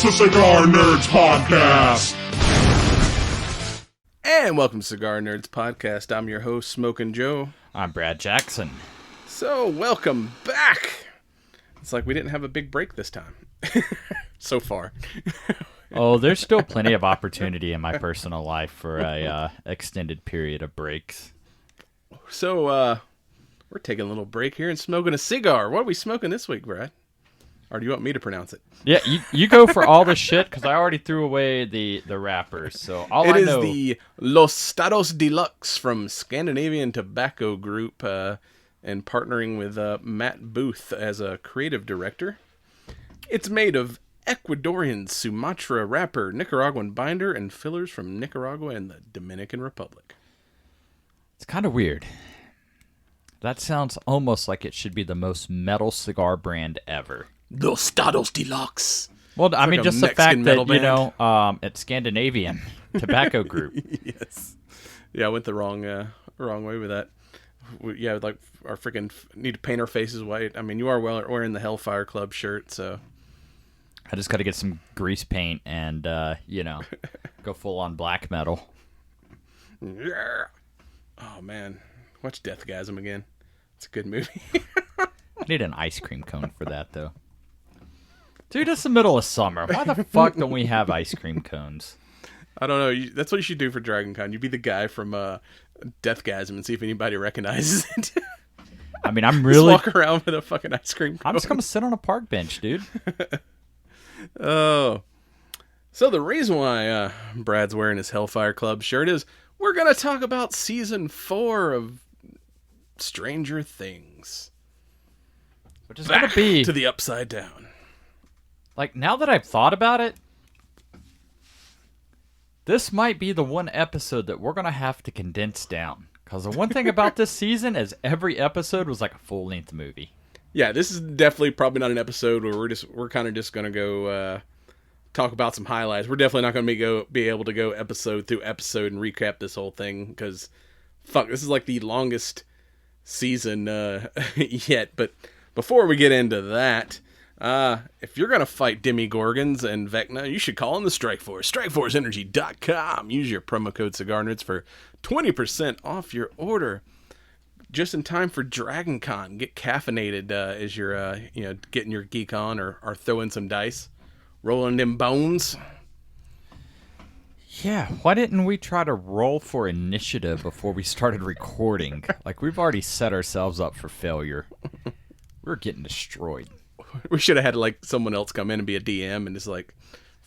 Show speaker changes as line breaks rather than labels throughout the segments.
The Cigar Nerds Podcast.
And welcome to Cigar Nerds Podcast. I'm your host, Smokin' Joe.
I'm Brad Jackson.
So, welcome back. It's like we didn't have a big break this time. So far.
Oh, there's still plenty of opportunity in my personal life for a extended period of breaks.
So, we're taking a little break here and smoking a cigar. What are we smoking this week, Brad? Or do you want me to pronounce it?
Yeah, you go for all the shit, because I already threw away the wrappers. So all I know...
It is the Los Statos Deluxe from Scandinavian Tobacco Group, and partnering with Matt Booth as a creative director. It's made of Ecuadorian Sumatra wrapper, Nicaraguan binder, and fillers from Nicaragua and the Dominican Republic.
It's kind of weird. That sounds almost like it should be the most metal cigar brand ever.
Los Statos Deluxe.
Well, I mean,
like
just the
Mexican
fact that,
band.
It's Scandinavian Tobacco Group.
Yes. Yeah, I went the wrong way with that. Yeah, like our freaking need to paint our faces white. I mean, you are wearing the Hellfire Club shirt, so.
I just got to get some grease paint and, go full on black metal.
Yeah. Oh, man. Watch Deathgasm again. It's a good movie.
I need an ice cream cone for that, though. Dude, it's the middle of summer. Why the fuck don't we have ice cream cones?
I don't know. That's what you should do for DragonCon. You be the guy from Deathgasm and see if anybody recognizes it.
I mean, I'm really...
Just walk around with a fucking ice cream cone.
I'm just going to sit on a park bench, dude.
Oh. So the reason why Brad's wearing his Hellfire Club shirt is we're going to talk about Season 4 of Stranger Things.
Which is going to be...
to the Upside Down.
Like, now that I've thought about it, this might be the one episode that we're going to have to condense down. Because the one thing about this season is every episode was like a full-length movie.
Yeah, this is definitely probably not an episode where we're kind of just going to go talk about some highlights. We're definitely not going to be able to go episode through episode and recap this whole thing. Because, fuck, this is like the longest season yet. But before we get into that... if you're going to fight Demigorgons and Vecna, you should call in the Strike Force. StrikeForceEnergy.com. Use your promo code CigarNerds for 20% off your order. Just in time for DragonCon. Get caffeinated as you're getting your geek on or throwing some dice. Rolling them bones.
Yeah, why didn't we try to roll for initiative before we started recording? Like, we've already set ourselves up for failure. We're getting destroyed.
We should have had like someone else come in and be a DM and just like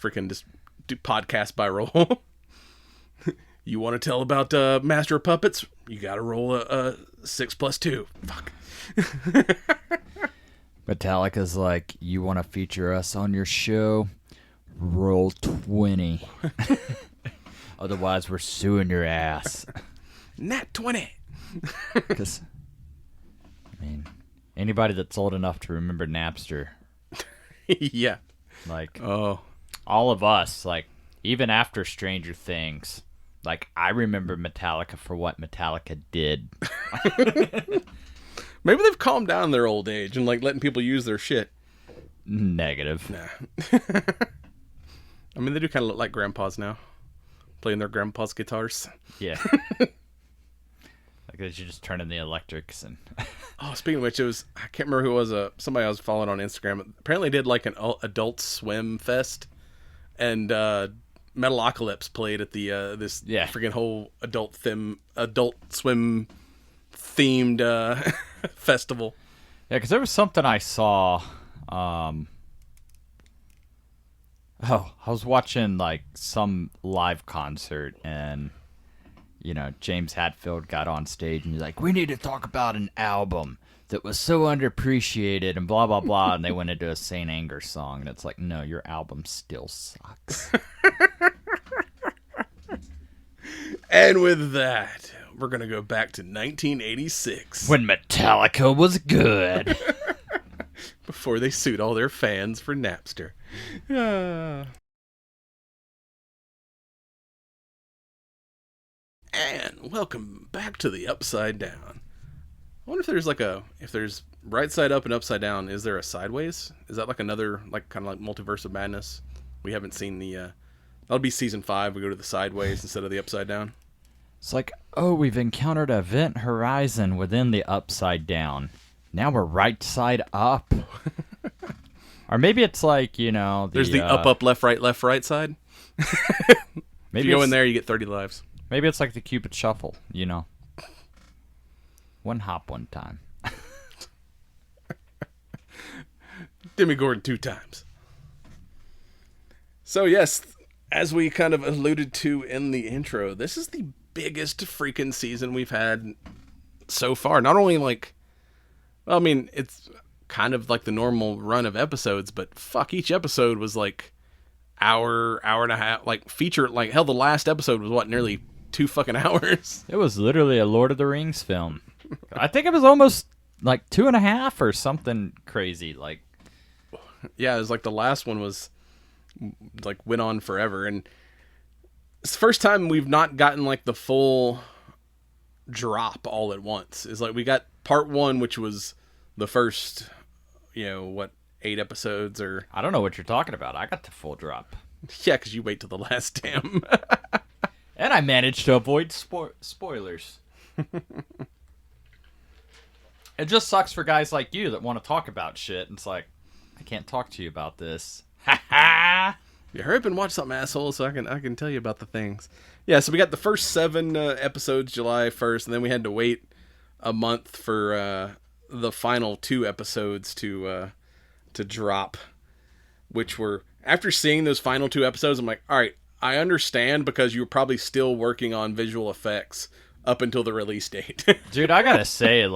freaking just do podcast by roll. You want to tell about Master of Puppets? You got to roll a 6 + 2. Fuck.
Metallica's like, you want to feature us on your show? Roll 20. Otherwise, we're suing your ass.
Nat 20.
Because, I mean... Anybody that's old enough to remember Napster.
Yeah.
Like,
oh,
all of us, like, even after Stranger Things, like, I remember Metallica for what Metallica did.
Maybe they've calmed down their old age and, like, letting people use their shit.
Negative.
Nah. I mean, they do kind of look like grandpas now. Playing their grandpa's guitars.
Yeah. Like, they should just turn in the electrics and...
Oh, speaking of which, I can't remember who it was, somebody I was following on Instagram. Apparently did like an Adult Swim fest, and Metalocalypse played at the this freaking whole Adult Swim themed festival.
Yeah, because there was something I saw. I was watching like some live concert, and James Hetfield got on stage and he's like, "We need to talk about an album that was so underappreciated," and blah blah blah. And they went into a Saint Anger song, and it's like, no, your album still sucks.
And with that, we're gonna go back to 1986
when Metallica was good.
Before they sued all their fans for Napster. And welcome back to the Upside Down. I wonder if there's if there's right side up and upside down, is there a sideways? Is that like another, like kind of like Multiverse of Madness We haven't seen the. That'll be season 5. We go to the sideways instead of the upside down.
It's like, oh, we've encountered an event horizon within the upside down. Now we're right side up. Or maybe it's like,
there's the up, left, right side. Maybe if you go in there, you get 30 lives.
Maybe it's like the Cupid Shuffle, One hop one time.
Demi Gordon 2 times. So yes, as we kind of alluded to in the intro, this is the biggest freaking season we've had so far. Not only it's kind of like the normal run of episodes, but fuck, each episode was like hour and a half, like feature, like hell, the last episode was nearly 2 fucking hours.
It was literally a Lord of the Rings film. I think it was almost like 2.5 or something crazy. Like,
yeah, it was like the last one was like went on forever, and it's the first time we've not gotten like the full drop all at once. It's like we got part 1, which was the first, 8 episodes, or
I don't know what you're talking about. I got the full drop.
Yeah, because you wait till the last damn.
And I managed to avoid spoilers. It just sucks for guys like you that want to talk about shit. And it's like, I can't talk to you about this. Ha ha!
You hurry up and watch something, asshole, so I can tell you about the things. Yeah, so we got the first 7 episodes July 1st, and then we had to wait a month for the final 2 episodes to drop, which were, after seeing those final 2 episodes, I'm like, all right, I understand, because you were probably still working on visual effects up until the release date.
Dude, I gotta say,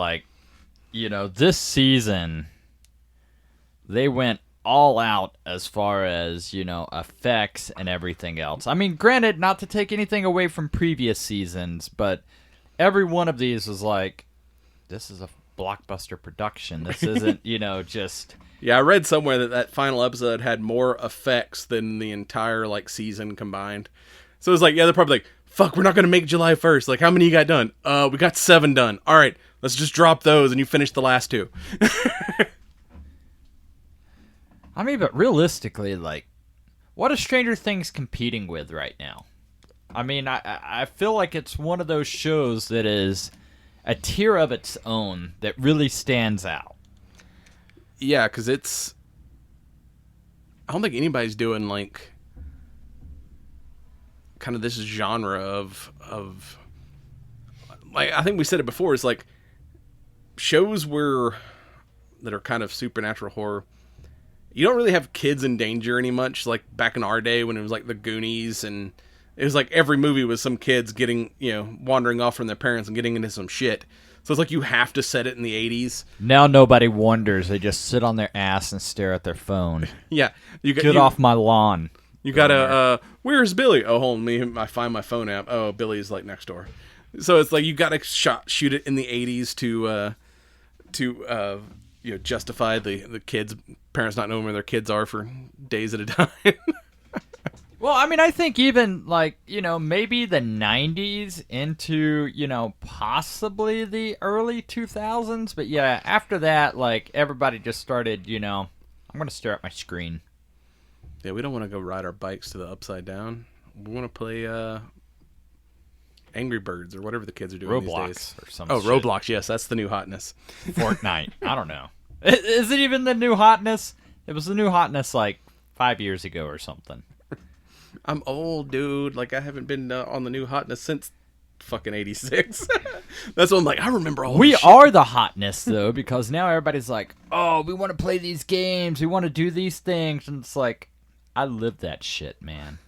this season, they went all out as far as, effects and everything else. I mean, granted, not to take anything away from previous seasons, but every one of these was like, this is a blockbuster production. This isn't, just...
Yeah, I read somewhere that final episode had more effects than the entire, season combined. So it's like, yeah, they're probably like, fuck, we're not going to make July 1st. Like, how many you got done? We got 7 done. All right, let's just drop those and you finish the last 2.
I mean, but realistically, what is Stranger Things competing with right now? I mean, I feel like it's one of those shows that is a tier of its own that really stands out.
Yeah, because I don't think anybody's doing, kind of this genre of I think we said it before, it's like, shows that are kind of supernatural horror, you don't really have kids in danger any much, like back in our day when it was like the Goonies, and it was like every movie was some kids getting, wandering off from their parents and getting into some shit. So it's like you have to set it in the 80s.
Now nobody wonders. They just sit on their ass and stare at their phone.
Yeah.
Get off my lawn.
You gotta, where's Billy? Oh, hold on, I find my phone app. Oh, Billy's next door. So it's like you gotta shoot it in the 80s to justify the kids, parents not knowing where their kids are for days at a time.
Well, I mean, I think even, maybe the 90s into, possibly the early 2000s. But, yeah, after that, everybody just started, I'm going to stare at my screen.
Yeah, we don't want to go ride our bikes to the Upside Down. We want to play Angry Birds or whatever the kids are doing
Roblox
these days.
Or some
shit.
Roblox,
Roblox, yes, that's the new hotness.
Fortnite, I don't know. Is it even the new hotness? It was the new hotness, 5 years ago or something.
I'm old, dude. I haven't been on the new hotness since fucking 86. That's what I'm like, I remember all
We
this
are
shit.
the hotness, though, because now everybody's like, oh, we want to play these games. We want to do these things. And it's like, I live that shit, man.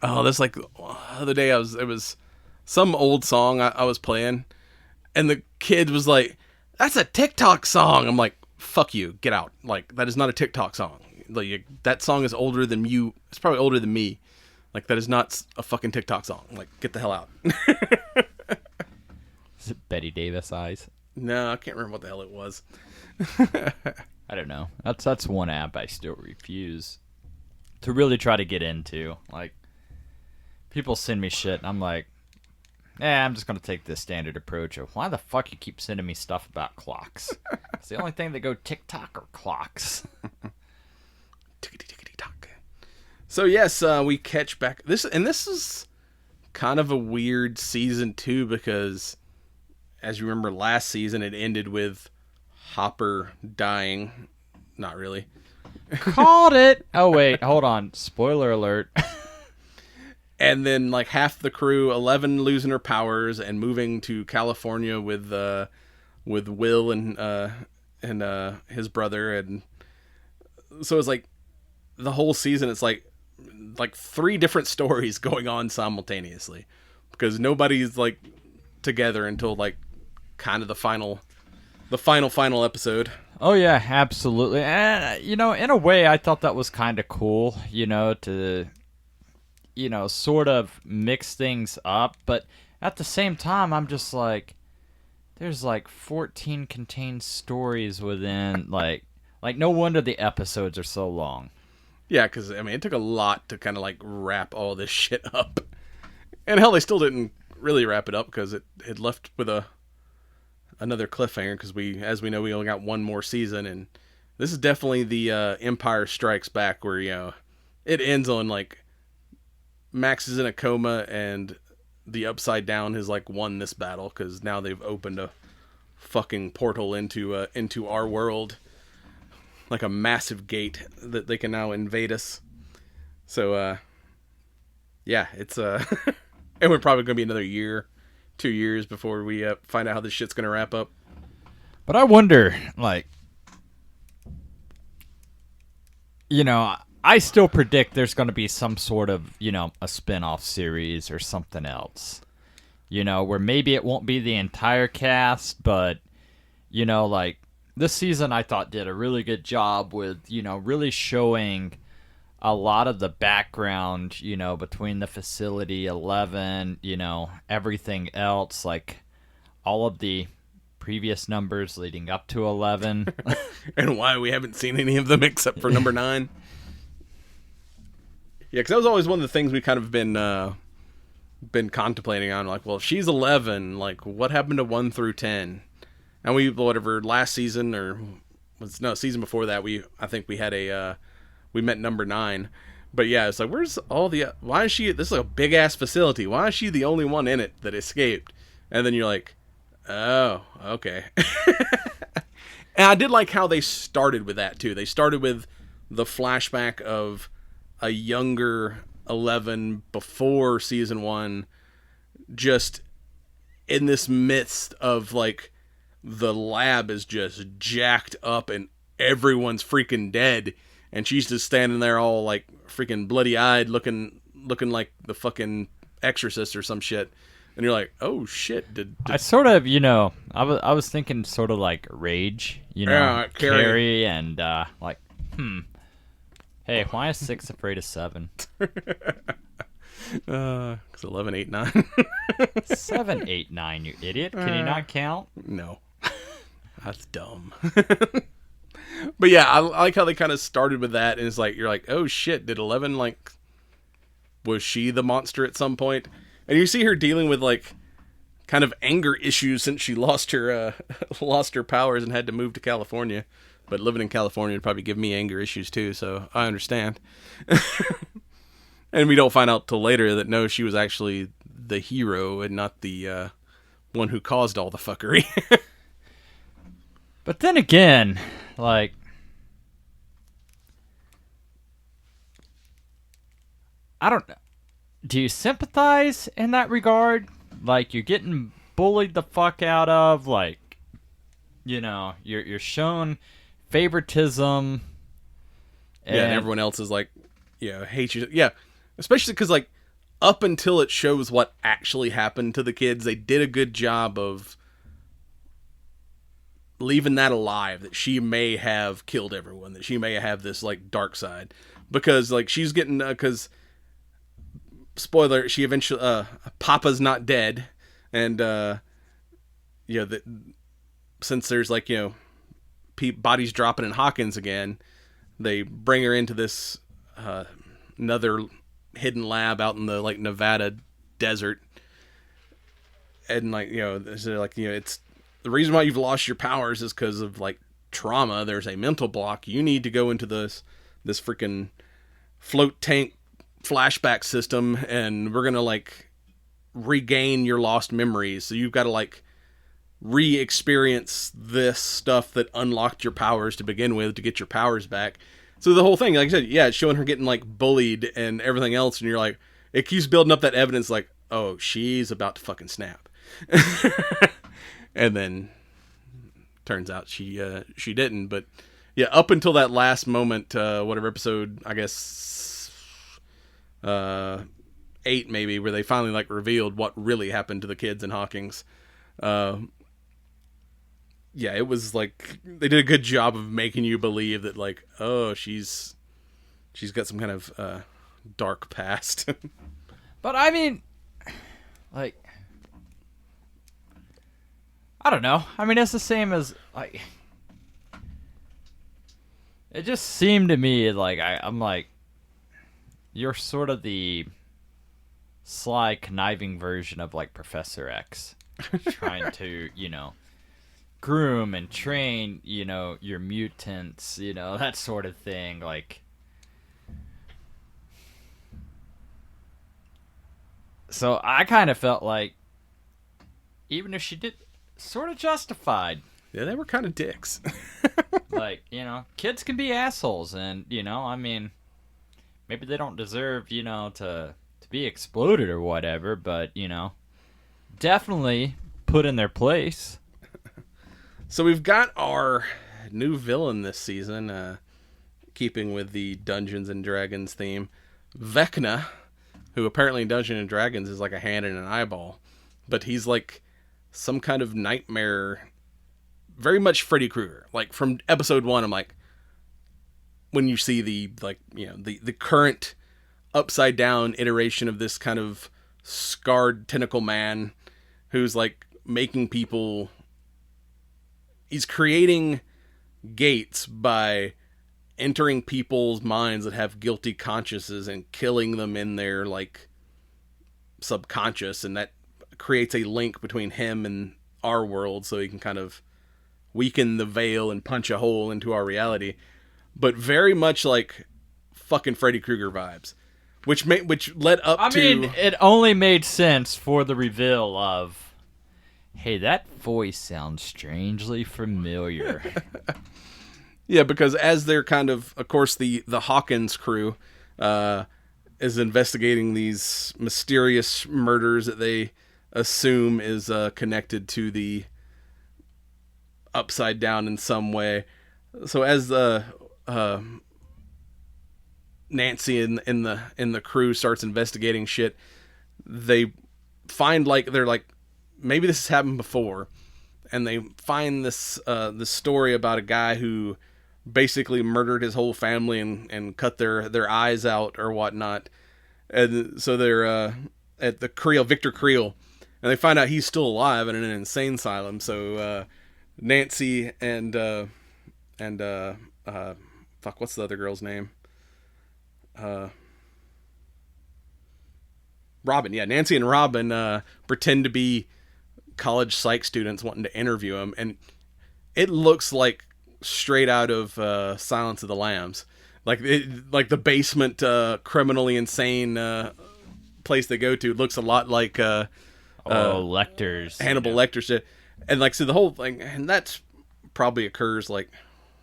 Oh, that's the other day it was some old song I was playing, and the kid was like, that's a TikTok song. I'm like, fuck you, get out. That is not a TikTok song. That song is older than you. It's probably older than me. That is not a fucking TikTok song. Get the hell out.
Is it Betty Davis Eyes?
No, I can't remember what the hell it was.
I don't know. That's one app I still refuse to really try to get into. People send me shit, and I'm like, I'm just going to take the standard approach of, why the fuck you keep sending me stuff about clocks? It's the only thing that go TikTok or clocks.
Tickety-tickety-tock. So yes, we catch back this, and this is kind of a weird season too, because as you remember last season, it ended with Hopper dying. Not really.
Called it. Oh wait, hold on. Spoiler alert.
And then like half the crew, 11 losing her powers and moving to California with Will and his brother, and so it's like the whole season. It's like 3 different stories going on simultaneously because nobody's like together until like kind of the final episode.
Oh yeah, absolutely. And in a way I thought that was kind of cool, to sort of mix things up, but at the same time I'm just like there's like 14 contained stories within like no wonder the episodes are so long.
Yeah, because, I mean, it took a lot to kind of, like, wrap all this shit up. And hell, they still didn't really wrap it up because it left with another cliffhanger because as we know, we only got one more season. And this is definitely the Empire Strikes Back where, it ends on, like, Max is in a coma and the Upside Down has, like, won this battle because now they've opened a fucking portal into our world. Like a massive gate that they can now invade us. So, yeah, it's, and we're probably going to be another 2 years before we find out how this shit's going to wrap up.
But I wonder, like, I still predict there's going to be some sort of, a spin-off series or something else. Where maybe it won't be the entire cast, but, like, this season I thought did a really good job with, really showing a lot of the background, between the Facility 11, everything else, like all of the previous numbers leading up to 11.
And why we haven't seen any of them except for number 9. Yeah, because that was always one of the things we kind of been contemplating on. Like, well, if she's 11, like, what happened to 1 through 10? And last season season before that, I think we had we met number 9. But yeah, it's like, where's why is she, this is a big ass facility. Why is she the only one in it that escaped? And then you're like, oh, okay. And I did like how they started with that too. They started with the flashback of a younger 11 before season 1, just in this midst of like, the lab is just jacked up and everyone's freaking dead. And she's just standing there all like freaking bloody-eyed looking like the fucking Exorcist or some shit. And you're like, oh shit. Did
I sort of, I was thinking sort of like Rage, Carrie and like, hey, why is 6 afraid of 7?
'Cause 11, 8, 9.
7, 8, 9, you idiot. Can you not count?
No. That's dumb. But yeah, I like how they kind of started with that, and it's like, you're like, oh shit, did 11, like, was she the monster at some point? And you see her dealing with, like, kind of anger issues since she lost her powers and had to move to California. But living in California would probably give me anger issues too, so I understand. And we don't find out till later that no, she was actually the hero and not the one who caused all the fuckery.
But then again, like, I don't know. Do you sympathize in that regard? Like, you're getting bullied the fuck out of, like, you're shown favoritism.
And everyone else is like, hates you. Yeah, especially because, like, up until it shows what actually happened to the kids, they did a good job of leaving that alive, that she may have killed everyone, that she may have this, like, dark side. Because, like, she's getting, because, spoiler, she eventually, Papa's not dead, and, since there's, like, bodies dropping in Hawkins again, they bring her into this, another hidden lab out in the, like, Nevada desert, and, like, it's, the reason why you've lost your powers is because of, like, trauma. There's a mental block. You need to go into this freaking float tank flashback system, and we're gonna like regain your lost memories. So you've got to like re-experience this stuff that unlocked your powers to begin with to get your powers back. So the whole thing, like I said, yeah, it's showing her getting like bullied and everything else, and you're like, it keeps building up that evidence, like, oh, she's about to fucking snap, and then turns out she didn't. But yeah, up until that last moment, whatever episode, I guess 8 maybe, where they finally like revealed what really happened to the kids in Hawkins. Yeah, it was like they did a good job of making you believe that, like, oh, she's got some kind of dark past.
But I mean, like, I don't know. I mean, it's the same as like. It just seemed to me like I'm like, you're sort of the sly, conniving version of like Professor X, trying to, groom and train, your mutants, that sort of thing. Like, so I kind of felt like, even if she did, sort of justified.
Yeah, they were kind of dicks.
Like, kids can be assholes, and, I mean, maybe they don't deserve, to be exploded or whatever, but, definitely put in their place.
So we've got our new villain this season, keeping with the Dungeons and Dragons theme, Vecna, who apparently in Dungeons and Dragons is like a hand and an eyeball, but he's like some kind of nightmare, very much Freddy Krueger. Like from episode 1, I'm like, when you see the current upside down iteration of this kind of scarred tentacle man who's like making people, he's creating gates by entering people's minds that have guilty consciences and killing them in their like subconscious, and that creates a link between him and our world, so he can kind of weaken the veil and punch a hole into our reality. But very much like fucking Freddy Krueger vibes, which led up to... I mean,
it only made sense for the reveal of, hey, that voice sounds strangely familiar.
Yeah, because as they're kind of course, the Hawkins crew is investigating these mysterious murders that they assume is connected to the upside down in some way. So as Nancy in the crew starts investigating shit, they find like they're like, maybe this has happened before, and they find this story about a guy who basically murdered his whole family and cut their eyes out or whatnot. And so they're at the Victor Creel, and they find out he's still alive in an insane asylum. So Nancy and fuck, what's the other girl's name? Robin. Yeah, Nancy and Robin pretend to be college psych students wanting to interview him, and it looks like straight out of Silence of the Lambs. Like the basement criminally insane place they go to looks a lot like
Lecter's
Hannibal Lecter shit. And like, so the whole thing, and that's probably occurs like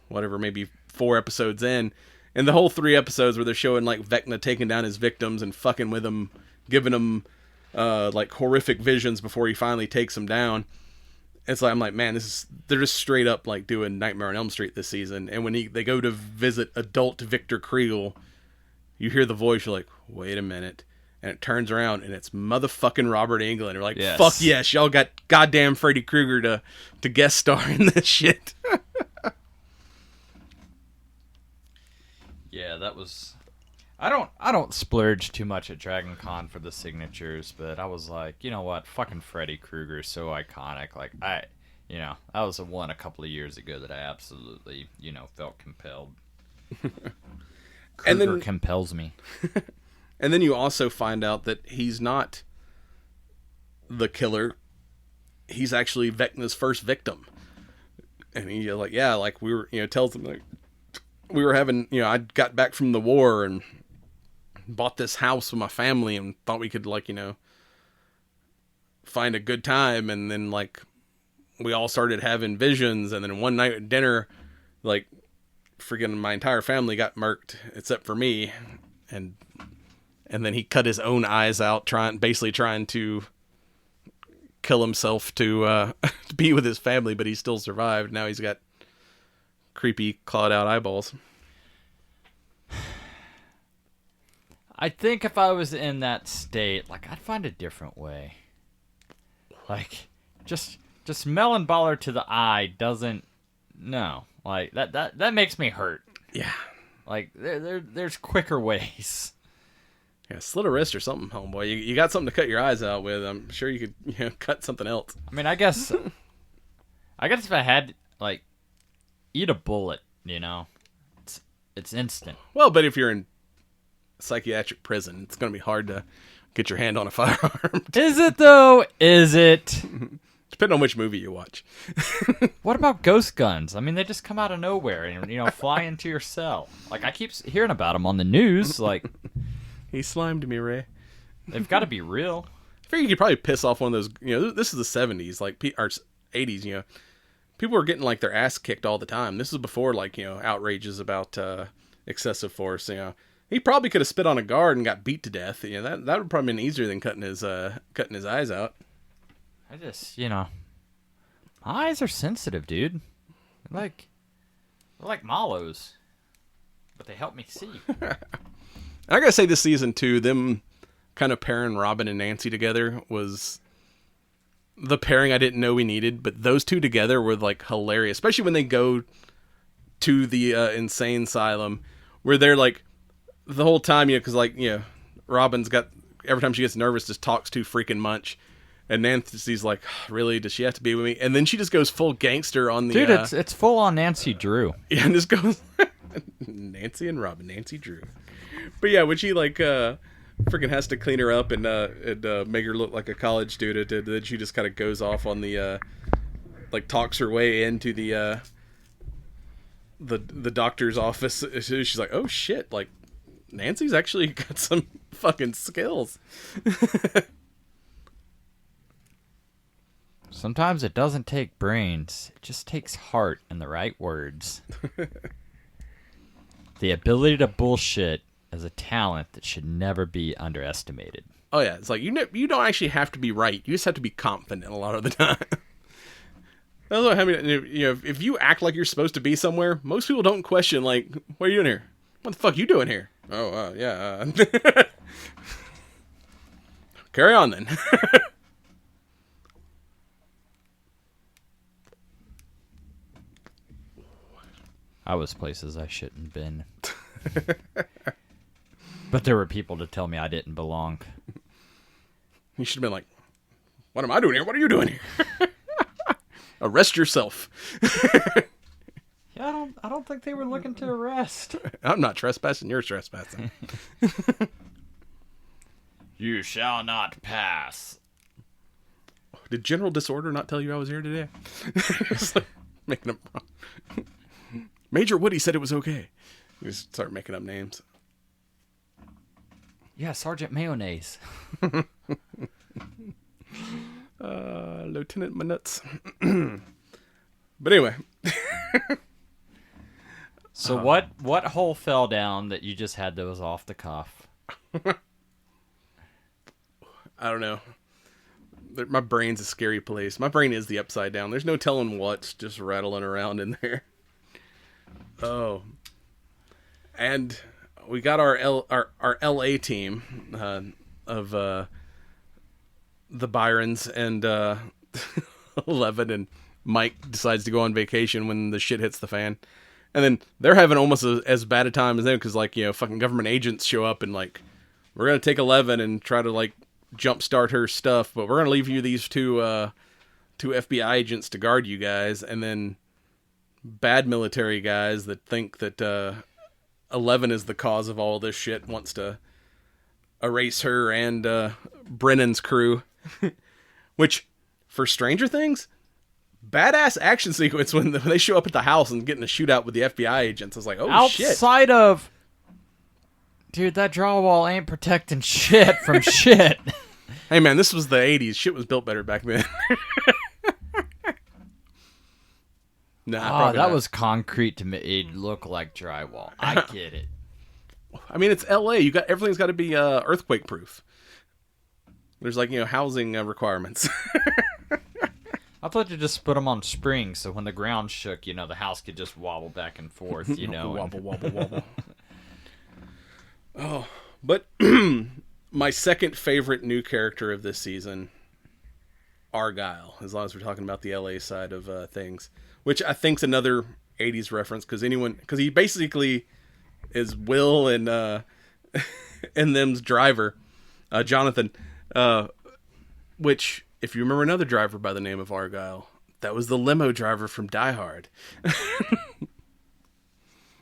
whatever, maybe 4 episodes in, and the whole 3 episodes where they're showing like Vecna taking down his victims and fucking with them, giving them like horrific visions before he finally takes them down. It's like, I'm like, man, they're just straight up like doing Nightmare on Elm Street this season. And when they go to visit adult Victor Creel, you hear the voice, you're like, wait a minute. And it turns around and it's motherfucking Robert Englund. You're like, yes. Fuck yes, y'all got goddamn Freddy Krueger to guest star in this shit.
Yeah, that was... I don't splurge too much at Dragon Con for the signatures, but I was like, you know what? Fucking Freddy Krueger is so iconic. Like, that was the one a couple of years ago that I absolutely, felt compelled. Krueger compels me.
And then you also find out that he's not the killer. He's actually Vecna's first victim. And he's like, yeah, like we were, tells him like we were having, I got back from the war and bought this house with my family and thought we could, like, find a good time. And then, like, we all started having visions. And then one night at dinner, like, freaking my entire family got murked except for me. And then he cut his own eyes out, basically trying to kill himself to be with his family, but he still survived. Now he's got creepy clawed out eyeballs.
I think if I was in that state, like, I'd find a different way. Like, just melon baller to the eye doesn't. No, like that makes me hurt.
Yeah,
like there's quicker ways.
Yeah, slit a wrist or something, homeboy. You got something to cut your eyes out with. I'm sure you could cut something else.
I mean, I guess if I had, like, eat a bullet, it's instant.
Well, but if you're in psychiatric prison, it's going to be hard to get your hand on a firearm.
Is it, though? Is it?
Depending on which movie you watch.
What about ghost guns? I mean, they just come out of nowhere and, fly into your cell. Like, I keep hearing about them on the news. Like,
he slimed me, Ray.
They've got to be real.
I figure you could probably piss off one of those, this is the 70s, like, or 80s, people were getting, like, their ass kicked all the time. This is before, like, outrages about excessive force, He probably could have spit on a guard and got beat to death. That would probably been easier than cutting his eyes out.
I just, my eyes are sensitive, dude. They're like mallows, but they help me see.
I gotta say, this season too, them kind of pairing Robin and Nancy together was the pairing I didn't know we needed. But those two together were, like, hilarious, especially when they go to the insane asylum, where they're, like, the whole time, because, like, Robin's got, every time she gets nervous, just talks too freaking much. And Nancy's like, really? Does she have to be with me? And then she just goes full gangster on the...
Dude, it's full on Nancy Drew.
Yeah, and just goes... Nancy and Robin. Nancy Drew. But yeah, when she, like, freaking has to clean her up and make her look like a college student, and then she just kind of goes off on the... like, talks her way into the doctor's office. She's like, oh, shit. Like, Nancy's actually got some fucking skills.
Sometimes it doesn't take brains. It just takes heart and the right words. The ability to bullshit is a talent that should never be underestimated.
Oh, yeah. It's like, you don't actually have to be right. You just have to be confident a lot of the time. That's what I mean. If you act like you're supposed to be somewhere, most people don't question, like, what are you doing here? What the fuck are you doing here? Oh, yeah. Carry on, then.
I was places I shouldn't have been. But there were people to tell me I didn't belong.
You should have been like, what am I doing here? What are you doing here? Arrest yourself.
Yeah, I don't think they were looking to arrest.
I'm not trespassing, you're trespassing.
You shall not pass.
Did General Disorder not tell you I was here today? Just like making up wrong. Major Woody said it was okay. You just start making up names.
Yeah, Sergeant Mayonnaise.
Lieutenant Manuts. But anyway.
So what hole fell down that you just had those off the cuff?
I don't know. My brain's a scary place. My brain is the upside down. There's no telling what's just rattling around in there. Oh. And we got our LA team of the Byrons and 11, and Mike decides to go on vacation when the shit hits the fan. And then they're having almost as bad a time as them because, like, fucking government agents show up and, like, we're going to take 11 and try to, like, jumpstart her stuff, but we're going to leave you these two FBI agents to guard you guys. And then bad military guys that think that 11 is the cause of all this shit wants to erase her and Brennan's crew. Which, for Stranger Things, badass action sequence when they show up at the house and get in a shootout with the FBI agents. I was like, oh, shit.
Outside of dude, that drywall ain't protecting shit from shit.
Hey, man, this was the 80s. Shit was built better back then. Nah,
that was concrete to make it look like drywall. I get it.
I mean, it's LA. Everything's got to be earthquake proof. There's housing requirements.
I thought you just put them on springs, so when the ground shook, the house could just wobble back and forth,
Wobble. Oh, but my second favorite new character of this season, Argyle, as long as we're talking about the LA side of things, which I think's another 80s reference, because he basically is Will and them's driver, Jonathan, which, if you remember another driver by the name of Argyle, that was the limo driver from Die Hard.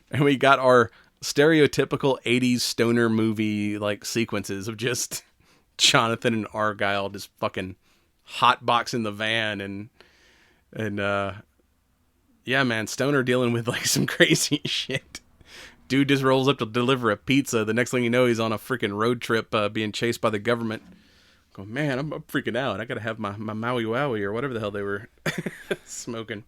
And we got our stereotypical 80s stoner movie sequences of just Jonathan and Argyle just fucking hotboxing the van and yeah, man, stoner dealing with some crazy shit. Dude just rolls up to deliver a pizza. The next thing you know, he's on a freaking road trip being chased by the government. Go, man, I'm freaking out. I gotta have my Maui Wowie or whatever the hell they were smoking.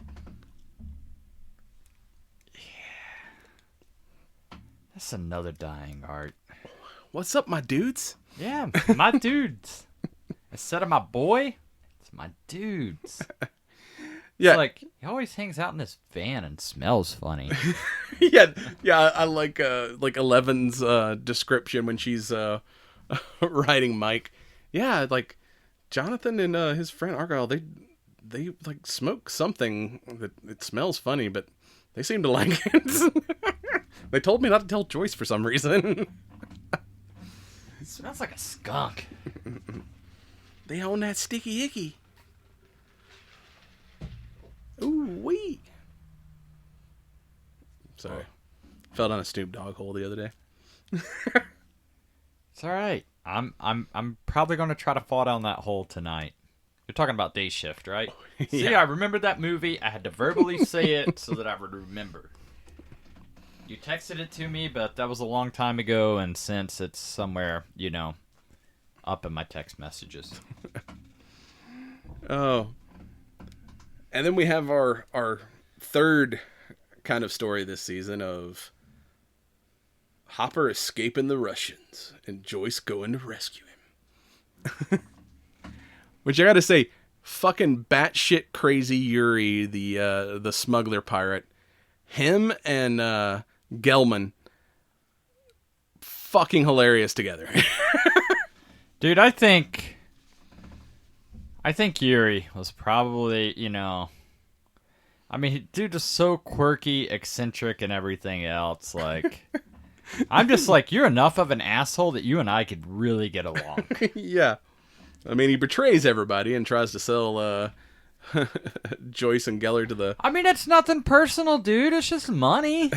That's another dying art.
What's up, my dudes?
Yeah, my dudes. Instead of my boy, it's my dudes.
Yeah,
It's he always hangs out in this van and smells funny.
yeah. I like Eleven's description when she's riding Mike. Yeah, Jonathan and his friend Argyle, they smoke something that it smells funny, but they seem to like it. They told me not to tell Joyce for some reason.
It smells like a skunk.
They own that sticky icky. Ooh wee. Sorry, fell down a Snoop Dogg hole the other day.
It's all right. I'm probably gonna try to fall down that hole tonight. You're talking about Day Shift, right?
Yeah.
See, I remembered that movie. I had to verbally say it so that I would remember. You texted it to me, but that was a long time ago, and since it's somewhere, up in my text messages.
Oh. And then we have our third kind of story this season of Hopper escaping the Russians and Joyce going to rescue him. Which I gotta say, fucking batshit crazy Yuri, the smuggler pirate, him and Gelman, fucking hilarious together.
Dude, I think Yuri was probably, I mean, dude is so quirky, eccentric, and everything else. I'm just you're enough of an asshole that you and I could really get along.
Yeah. I mean, he betrays everybody and tries to sell Joyce and Geller to the...
I mean, it's nothing personal, dude. It's just money.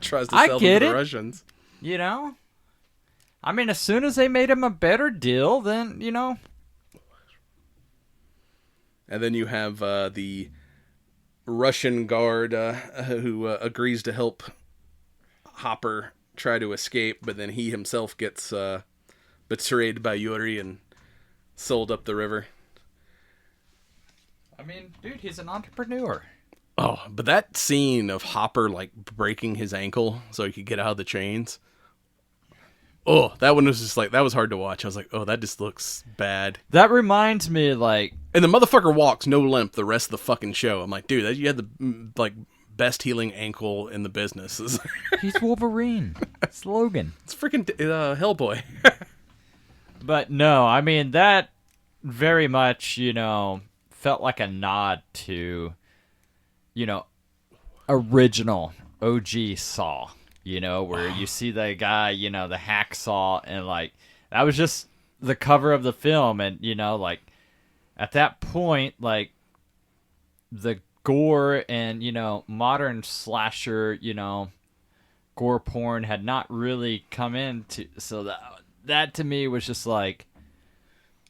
tries to sell them to the Russians.
I mean, as soon as they made him a better deal, then,
And then you have the Russian guard who agrees to help Hopper try to escape, but then he himself gets betrayed by Yuri and sold up the river.
I mean, dude, he's an entrepreneur.
Oh, but that scene of Hopper breaking his ankle so he could get out of the chains. Oh, that one was just that was hard to watch. I was like, oh, that just looks bad.
That reminds me,
And the motherfucker walks no limp the rest of the fucking show. I'm like, dude, you had the best healing ankle in the business.
he's Wolverine. It's Logan.
It's freaking Hellboy.
But no, I mean, that very much, felt like a nod to, original OG Saw, where you see the guy, the hacksaw, and that was just the cover of the film. And, at that point, the gore and, modern slasher, gore porn had not really come into, so that to me was just I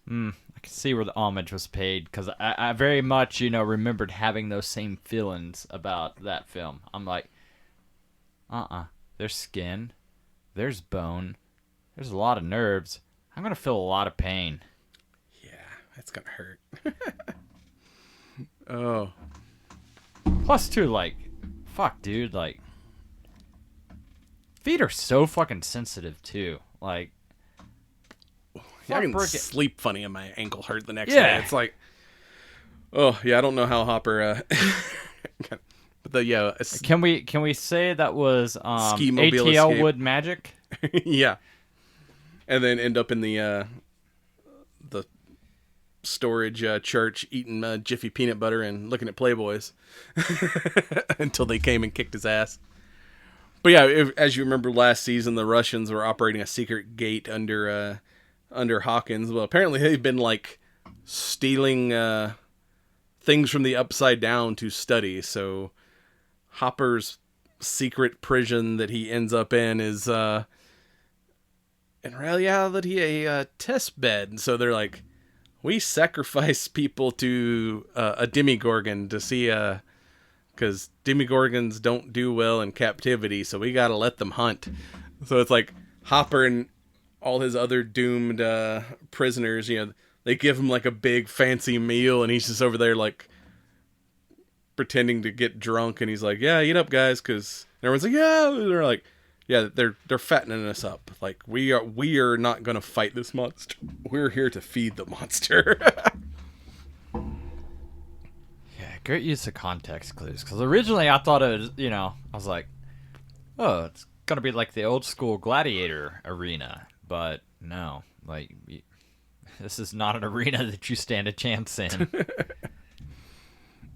could see where the homage was paid, because I very much, remembered having those same feelings about that film. I'm like, there's skin, there's bone, There's a lot of nerves. I'm going to feel a lot of pain.
Yeah, that's going to hurt. Oh.
Plus, too, like, fuck, dude, like, feet are so fucking sensitive, too. Like,
yeah, I can sleep funny and my ankle hurt the next day. It's like, oh, yeah, I don't know how Hopper, but
can we say that was
ski mobile
ATL
escape.
Wood magic?
Yeah. And then end up in the storage church eating Jiffy peanut butter and looking at Playboys until they came and kicked his ass. But yeah, as you remember last season, the Russians were operating a secret gate under Hawkins. Well, apparently they've been like stealing things from the Upside Down to study. So Hopper's secret prison that he ends up in is in reality a test bed. So they're like, we sacrifice people to a Demigorgon to see because Demigorgons don't do well in captivity, so we gotta let them hunt. So it's like Hopper and all his other doomed prisoners, they give him like a big fancy meal, and he's just over there like pretending to get drunk, and he's like, yeah, eat up, guys, because everyone's like, yeah, they're like, yeah, they're fattening us up. Like, we are not gonna fight this monster. We're here to feed the monster.
Yeah, great use of context clues. Because originally I thought it was, I was like, oh, it's gonna be like the old school gladiator arena, but no, like, this is not an arena that you stand a chance in.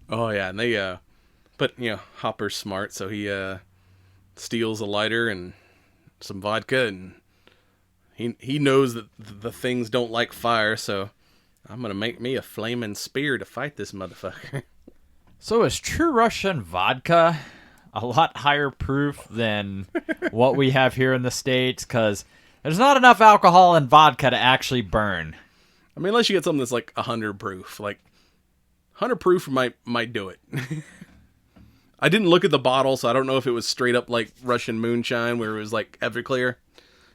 Oh yeah, and they, but Hopper's smart, so he steals a lighter and some vodka, and he knows that the things don't like fire, so I'm gonna make me a flaming spear to fight this motherfucker.
So is true Russian vodka a lot higher proof than what we have here in the States? Because there's not enough alcohol in vodka to actually burn.
I mean, unless you get something that's like 100 proof. Like, 100 proof might do it. I didn't look at the bottle, so I don't know if it was straight up like Russian moonshine, where it was like Everclear.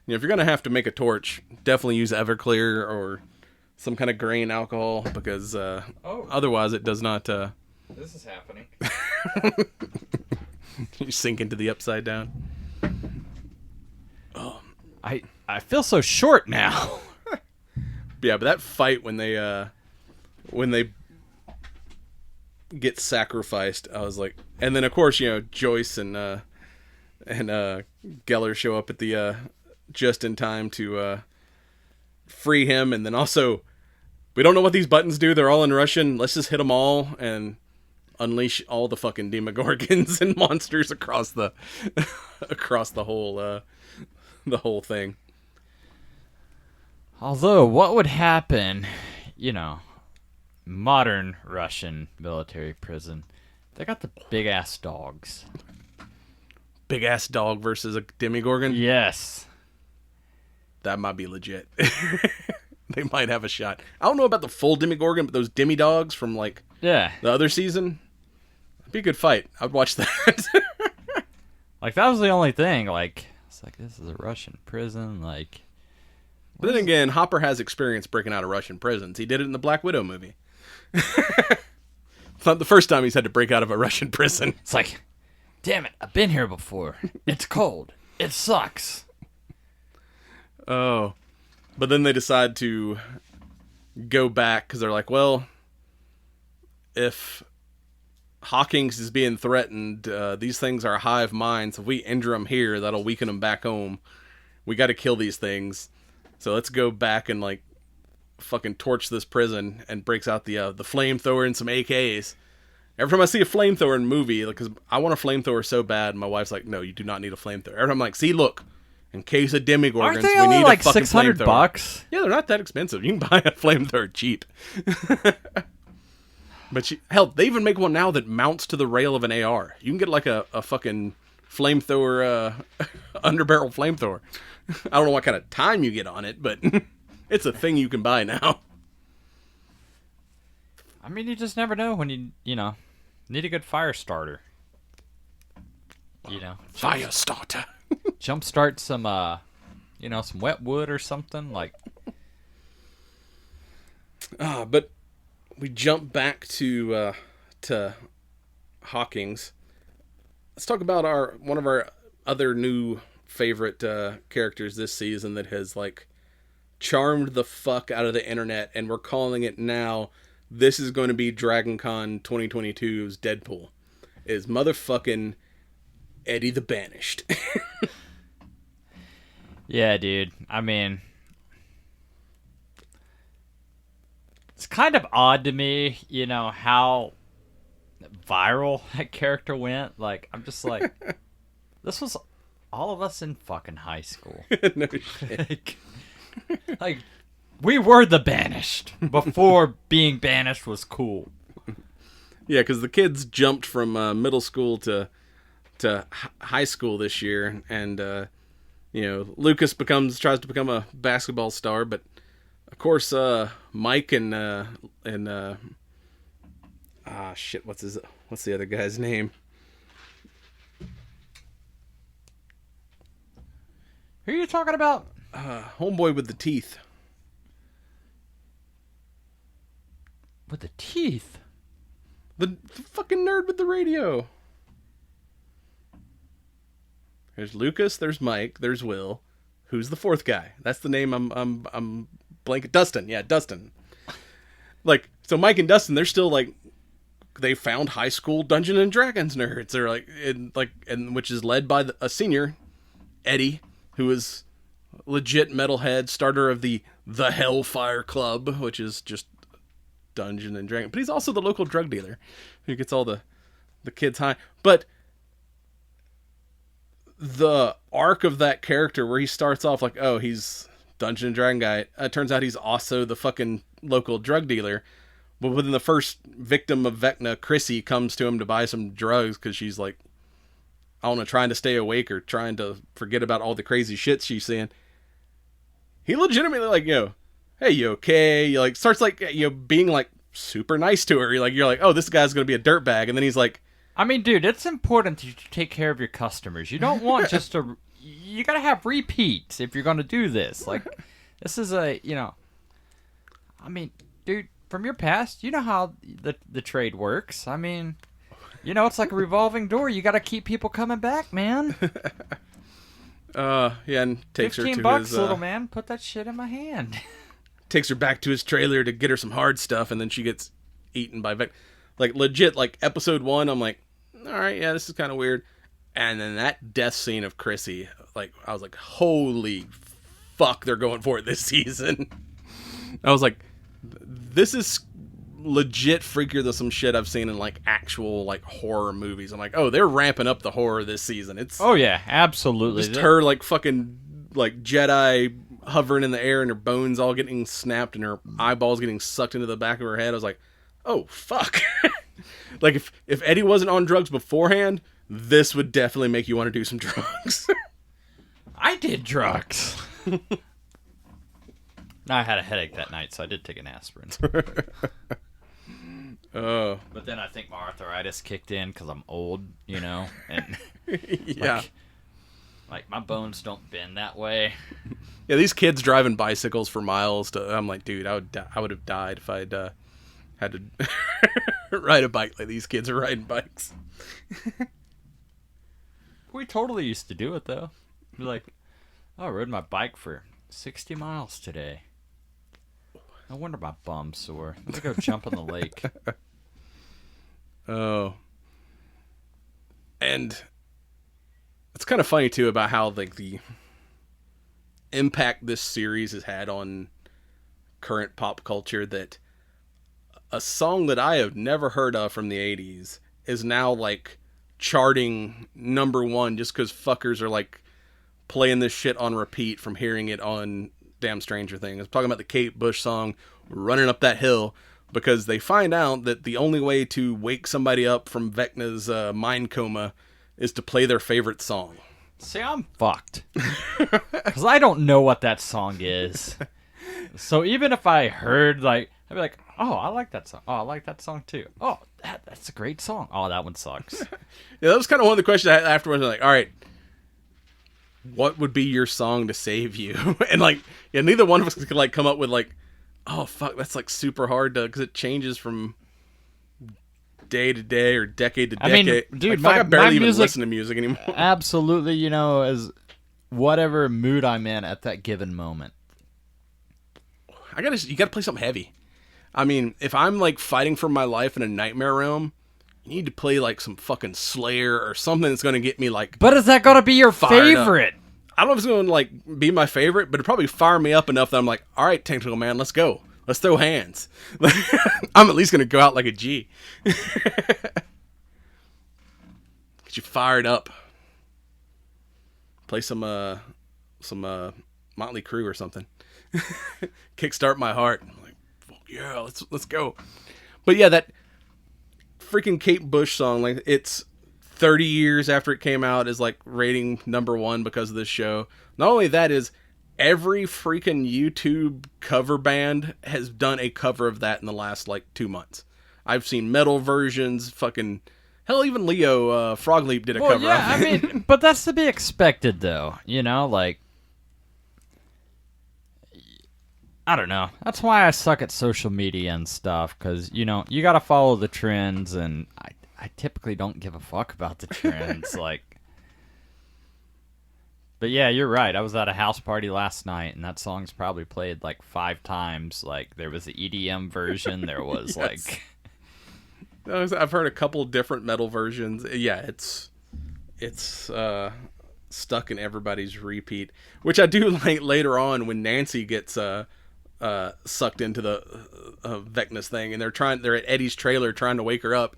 If you're going to have to make a torch, definitely use Everclear or some kind of grain alcohol, because otherwise it does not...
This is happening.
You sink into the Upside Down. Oh,
I feel so short now.
Yeah, but that fight when they get sacrificed, I was like, and then of course Joyce and Geller show up at the just in time to free him, and then also we don't know what these buttons do. They're all in Russian. Let's just hit them all and unleash all the fucking Demogorgons and monsters across the whole thing.
Although, what would happen, modern Russian military prison, they got the big-ass dogs.
Big-ass dog versus a Demogorgon?
Yes.
That might be legit. They might have a shot. I don't know about the full Demogorgon, but those Demi-dogs from, the other season, it'd be a good fight. I'd watch that.
That was the only thing, it's like, this is a Russian prison,
But then again, Hopper has experience breaking out of Russian prisons. He did it in the Black Widow movie. It's not the first time he's had to break out of a Russian prison.
It's like, damn it, I've been here before. It's cold. It sucks.
Oh. But then they decide to go back because they're like, well, if Hawkins is being threatened, these things are a hive mind, so if we injure them here, that'll weaken them back home. We got to kill these things. So let's go back and fucking torch this prison, and breaks out the flamethrower and some AKs. Every time I see a flamethrower in a movie, because I want a flamethrower so bad, my wife's like, no, you do not need a flamethrower. Every time I'm like, see, look, in case of Demogorgons,
aren't they
we
only
need a fucking flamethrower.
$600?
Yeah, they're not that expensive. You can buy a flamethrower cheap. But hell, they even make one now that mounts to the rail of an AR. You can get a fucking flamethrower, underbarrel flamethrower. I don't know what kind of time you get on it, but it's a thing you can buy now.
I mean, you just never know when you need a good fire starter.
Fire starter.
Jumpstart some some wet wood or something. Like,
but we jump back to Hawkins. Let's talk about one of our other new favorite characters this season that has like charmed the fuck out of the internet, and we're calling it now. This is going to be Dragon Con 2022's Deadpool. Is motherfucking Eddie the Banished.
Yeah, dude. I mean, it's kind of odd to me, how viral that character went. Like, I'm just like, this was all of us in fucking high school.
No shit.
like, we were the Banished before being banished was cool.
Yeah, because the kids jumped from middle school to high school this year, and Lucas tries to become a basketball star, but of course Mike and what's the other guy's name?
Who are you talking about?
Homeboy with the teeth.
With the teeth?
The fucking nerd with the radio. There's Lucas, there's Mike, there's Will. Who's the fourth guy? That's the name I'm blank. Dustin. Yeah, Dustin. Like, so Mike and Dustin, they're still like, they found high school Dungeons and Dragons nerds. They're and which is led by a senior, Eddie, who is legit metalhead, starter of the Hellfire Club, which is just Dungeons and Dragons. But he's also the local drug dealer who gets all the kids high. But the arc of that character where he starts off like, oh, he's Dungeon and Dragon guy. It turns out he's also the fucking local drug dealer. But within the first victim of Vecna, Chrissy comes to him to buy some drugs because she's like, I don't know, trying to stay awake or trying to forget about all the crazy shit she's seeing. He legitimately like, hey, you okay? You like starts like, being like super nice to her. You're like, oh, this guy's gonna be a dirtbag, and then he's like,
I mean, dude, it's important to take care of your customers. You don't want just you gotta have repeats if you're gonna do this. Like, this is I mean, dude, from your past, you know how the trade works. I mean, it's like a revolving door. You gotta keep people coming back, man.
Yeah, and takes her to
$15,
his
little man. Put that shit in my hand.
Takes her back to his trailer to get her some hard stuff, and then she gets eaten by Vec. Like, legit, like, episode 1, I'm like, alright, yeah, this is kind of weird. And then that death scene of Chrissy, like, I was like, holy fuck, they're going for it this season. I was like, this is legit freakier than some shit I've seen in, like, actual, like, horror movies. I'm like, oh, they're ramping up the horror this season. It's
Oh, yeah, absolutely.
Just her, like, fucking, like, Jedi hovering in the air and her bones all getting snapped and her eyeballs getting sucked into the back of her head. I was like, oh, fuck. Like, if Eddie wasn't on drugs beforehand, this would definitely make you want to do some drugs.
I did drugs. No, I had a headache that night, so I did take an aspirin.
Oh.
But then I think my arthritis kicked in because I'm old, and
yeah.
Like my bones don't bend that way.
Yeah, these kids driving bicycles for miles. I'm like, dude, I would have died if I'd had to ride a bike like these kids are riding bikes.
We totally used to do it though. We're like, oh, I rode my bike for 60 miles today. No wonder my bum's sore. Let me go jump in the lake.
Oh. And it's kind of funny too about how like the impact this series has had on current pop culture, that a song that I have never heard of from the 80s is now like charting #1 just because fuckers are like playing this shit on repeat from hearing it on damn Stranger Things. I'm talking about the Kate Bush song Running Up That Hill, because they find out that the only way to wake somebody up from Vecna's mind coma is to play their favorite song.
See, I'm fucked. Because I don't know what that song is. So even if I heard, like, I'd be like, oh, I like that song. Oh, I like that song too. Oh, that's a great song. Oh, that one sucks.
Yeah, that was kind of one of the questions I had afterwards. I'm like, all right, what would be your song to save you? And like, yeah, neither one of us could like come up with like, oh fuck, that's like super hard to, because it changes from day to day or decade to decade.
I mean, dude,
like, fuck, I barely even
music,
listen to music anymore.
Absolutely, you know, as whatever mood I'm in at that given moment.
You gotta play something heavy. I mean, if I'm like fighting for my life in a nightmare realm, you need to play like some fucking Slayer or something that's gonna get me like.
But is that gonna be your favorite?
Up. I don't know if it's gonna like be my favorite, but it'd probably fire me up enough that I'm like, all right, Technical Man, let's go. Let's throw hands. I'm at least gonna go out like a G. Get you fired up. Play some Motley Crue or something. Kickstart my heart. I'm like, fuck yeah, let's go. But yeah, that freaking Kate Bush song, like, it's 30 years after it came out, is like rating #1 because of this show. Not only that, is every freaking YouTube cover band has done a cover of that in the last like 2 months. I've seen metal versions, fucking hell, even Leo Frog Leap did a cover of it.
I mean, but that's to be expected though, you know, like, I don't know. That's why I suck at social media and stuff, because, you know, you gotta follow the trends, and I typically don't give a fuck about the trends, like. But yeah, you're right. I was at a house party last night, and that song's probably played like 5 times. Like, there was the EDM version. There was like,
I've heard a couple different metal versions. Yeah, it's stuck in everybody's repeat, which I do like later on when Nancy gets sucked into the Vecna's thing, and they're at Eddie's trailer trying to wake her up,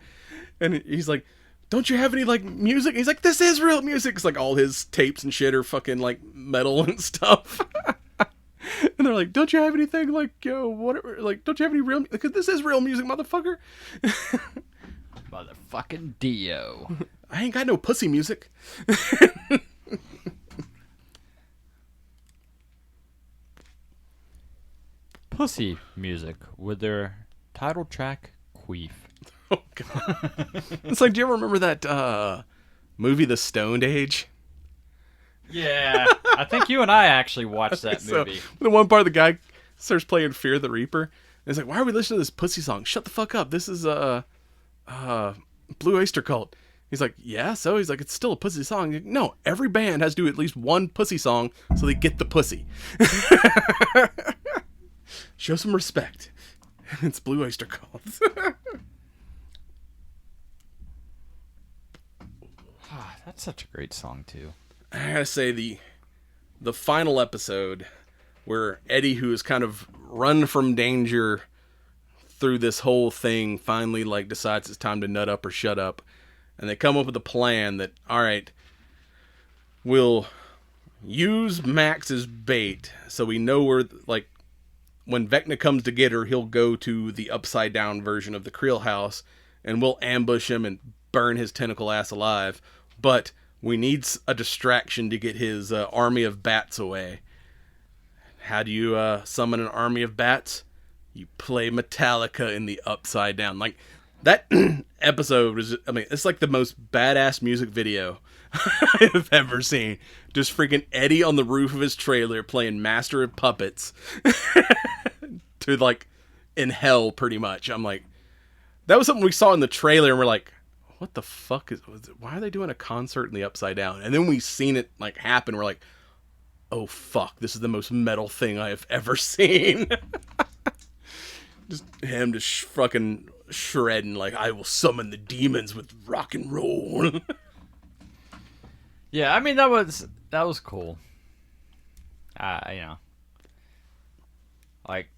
and he's like, don't you have any like music? And he's like, this is real music. It's like all his tapes and shit are fucking like metal and stuff. And they're like, don't you have anything like, yo, whatever, like, don't you have any real music? This is real music, motherfucker.
Motherfucking Dio.
I ain't got no pussy music.
Pussy music with their title track, Queef.
Oh, God. It's like, do you ever remember that movie, The Stoned Age?
Yeah. I think you and I actually watched that movie.
So, the one part, the guy starts playing Fear the Reaper. And he's like, why are we listening to this pussy song? Shut the fuck up. This is Blue Oyster Cult. He's like, yeah, so? He's like, it's still a pussy song. Like, no, every band has to do at least one pussy song so they get the pussy. Show some respect. It's Blue Oyster Cult.
That's such a great song, too.
I gotta say, the final episode where Eddie, who has kind of run from danger through this whole thing, finally like decides it's time to nut up or shut up, and they come up with a plan that, all right, we'll use Max as bait, so we know where, like, when Vecna comes to get her, he'll go to the upside down version of the Creel house, and we'll ambush him and burn his tentacle ass alive. But we need a distraction to get his army of bats away. How do you summon an army of bats? You play Metallica in the upside down. Like, that episode was, I mean, it's like the most badass music video I've ever seen. Just freaking Eddie on the roof of his trailer playing Master of Puppets to, like, in hell, pretty much. I'm like, that was something we saw in the trailer, and we're like, what the fuck why are they doing a concert in the upside down? And then we seen it like happen. We're like, oh fuck, this is the most metal thing I have ever seen. Just him just fucking shredding like, I will summon the demons with rock and roll.
Yeah, I mean, that was cool. You know, like,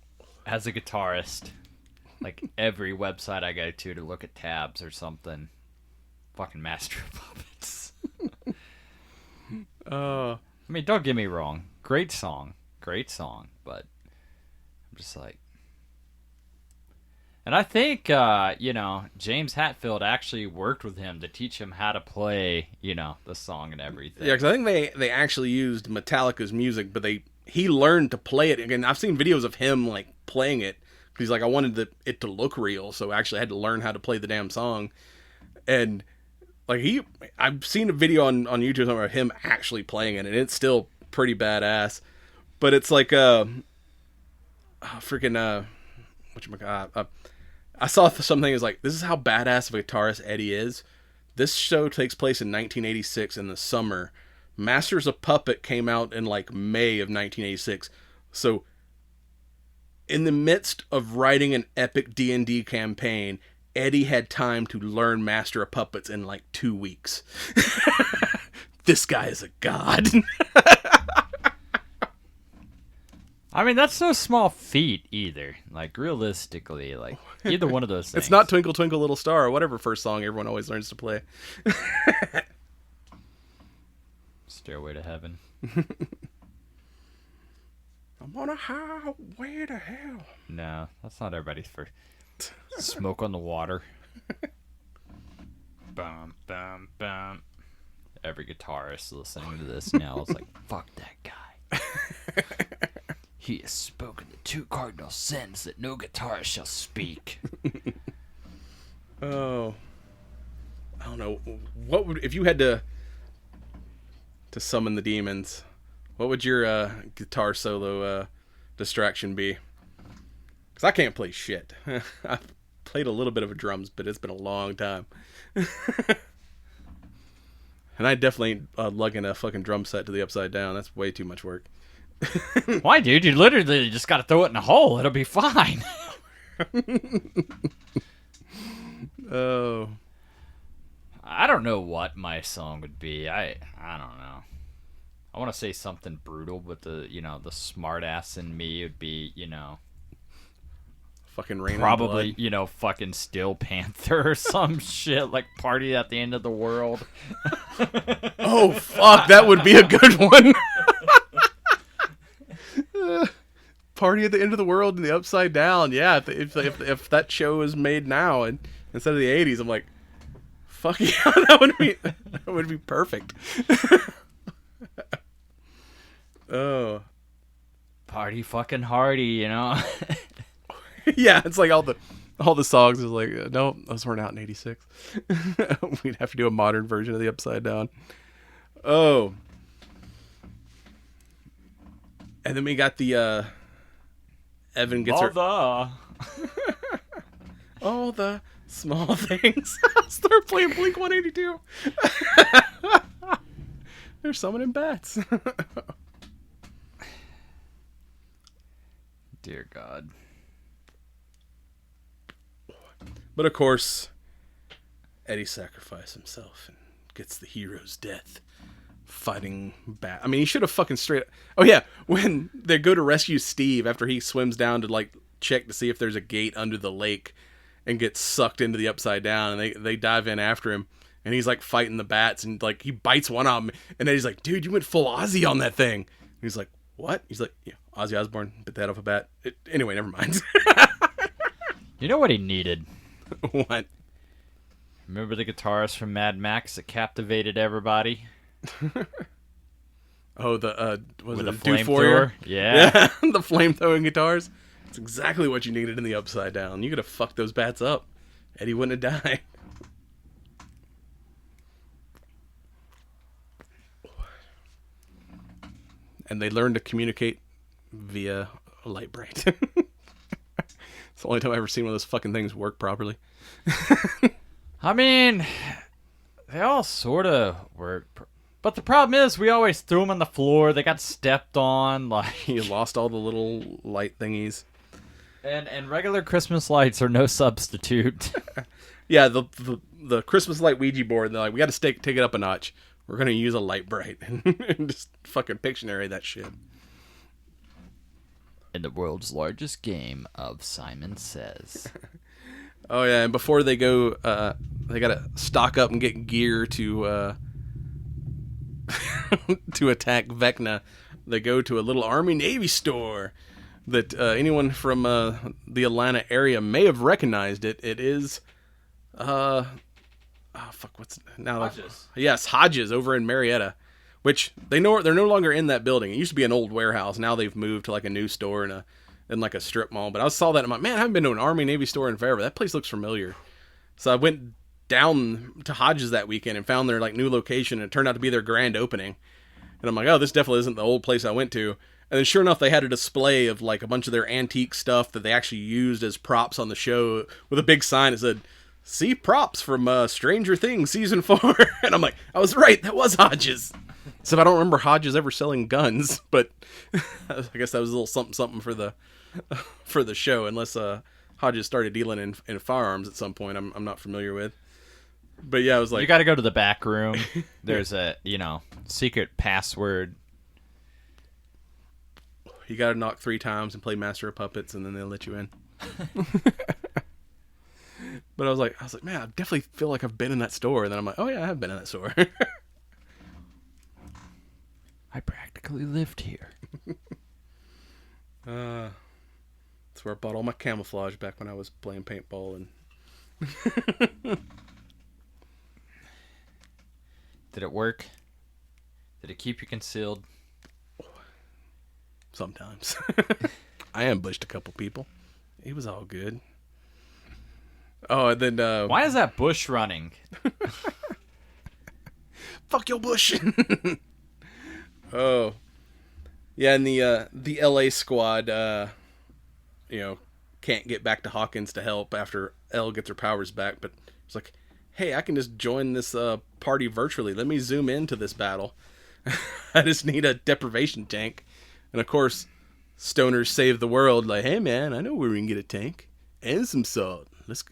as a guitarist, like, every website I go to look at tabs or something, fucking Master of Puppets. I mean, don't get me wrong. Great song, but I'm just like, and I think, you know, James Hetfield actually worked with him to teach him how to play, you know, the song and everything.
Yeah, because I think they actually used Metallica's music, but he learned to play it. Again, I've seen videos of him like playing it. He's like, I wanted it to look real, so I actually had to learn how to play the damn song. And I've seen a video on YouTube of him actually playing it, and it's still pretty badass. But it's like freaking whatchamacallit, I saw something is like, this is how badass of a guitarist Eddie is. This show takes place in 1986 in the summer. Masters of Puppet came out in like May of 1986. So in the midst of writing an epic D&D campaign, Eddie had time to learn Master of Puppets in like 2 weeks. This guy is a god.
I mean, that's no small feat either. Like, realistically, like, either one of those things.
It's not Twinkle Twinkle Little Star or whatever first song everyone always learns to play.
Stairway to Heaven.
I'm on a highway to hell.
No, that's not everybody's first. Smoke on the Water. Bum, bum, bum. Every guitarist listening to this now is like, fuck that guy. He has spoken the 2 cardinal sins that no guitarist shall speak.
Oh. I don't know. What would, if you had to summon the demons, what would your guitar solo distraction be? Because I can't play shit. I've played a little bit of a drums, but it's been a long time. And I definitely ain't lugging a fucking drum set to the Upside Down. That's way too much work.
Why, dude? You literally just got to throw it in a hole. It'll be fine.
Oh.
I don't know what my song would be. I don't know. I want to say something brutal, but the smart ass in me would be,
Fucking Rain
probably,
on Blood.
Fucking Steel Panther or some shit, like Party at the End of the World.
Oh, fuck, that would be a good one. Party at the End of the World and the Upside Down. Yeah, if that show is made now and instead of the 80s, I'm like, fuck yeah, that would be perfect. Oh.
Party fucking hardy,
Yeah, it's like all the songs is like, no, those weren't out in 86. We'd have to do a modern version of the Upside Down. Oh. And then we got the Evan gets
her
all the small things. Start playing Blink 182. They're summoning bats.
Dear God.
But of course, Eddie sacrificed himself and gets the hero's death. Fighting bat. I mean, he should have fucking straight. Oh yeah, when they go to rescue Steve after he swims down to like check to see if there's a gate under the lake, and gets sucked into the Upside Down, and they dive in after him, and he's like fighting the bats, and like he bites one of them, and then he's like, "Dude, you went full Ozzy on that thing." And he's like, "What?" He's like, "Yeah, Ozzy Osbourne bit that off a bat." Anyway, never mind.
You know what he needed?
What?
Remember the guitarist from Mad Max that captivated everybody?
Oh, the was
with
it
a
flamethrower?
Yeah,
the flame-throwing guitars. It's exactly what you needed in the Upside Down. You could have fucked those bats up. Eddie wouldn't have died. And they learned to communicate via a light bright. It's the only time I've ever seen one of those fucking things work properly.
I mean, they all sort of work. But the problem is, we always threw them on the floor. They got stepped on. Like,
You lost all the little light thingies.
And regular Christmas lights are no substitute.
Yeah, the Christmas light Ouija board, they're like, we got to take it up a notch. We're going to use a light bright. And just fucking Pictionary that shit.
In the world's largest game of Simon Says.
Oh, yeah, and before they go, they got to stock up and get gear to to attack Vecna. They go to a little Army-Navy store that anyone from the Atlanta area may have recognized it. It is, what's now?
Hodges.
Yes, Hodges over in Marietta, which they're no longer in that building. It used to be an old warehouse. Now they've moved to like a new store in like a strip mall. But I saw that and I'm like, man, I haven't been to an Army-Navy store in forever. That place looks familiar. So I went down to Hodges that weekend and found their like new location, and it turned out to be their grand opening. And I'm like, oh, this definitely isn't the old place I went to. And then sure enough, they had a display of like a bunch of their antique stuff that they actually used as props on the show with a big sign that said, "See props from Stranger Things season 4." And I'm like, I was right, that was Hodges. So I don't remember Hodges ever selling guns, but I guess that was a little something for the show, unless Hodges started dealing in firearms at some point. I'm not familiar with. But yeah, I was like,
you got to go to the back room. There's a secret password.
You got to knock 3 times and play Master of Puppets, and then they'll let you in. But I was like, man, I definitely feel like I've been in that store. And then I'm like, oh yeah, I have been in that store.
I practically lived here.
That's where I bought all my camouflage back when I was playing paintball. And
Did it work? Did it keep you concealed?
Sometimes. I ambushed a couple people. It was all good. Oh, and then...
Why is that bush running?
Fuck your bush! Oh. Yeah, and the LA squad, can't get back to Hawkins to help after Elle gets her powers back, but it's like, hey, I can just join this party virtually. Let me zoom into this battle. I just need a deprivation tank. And of course, stoners save the world. Like, hey man, I know where we can get a tank and some salt. Let's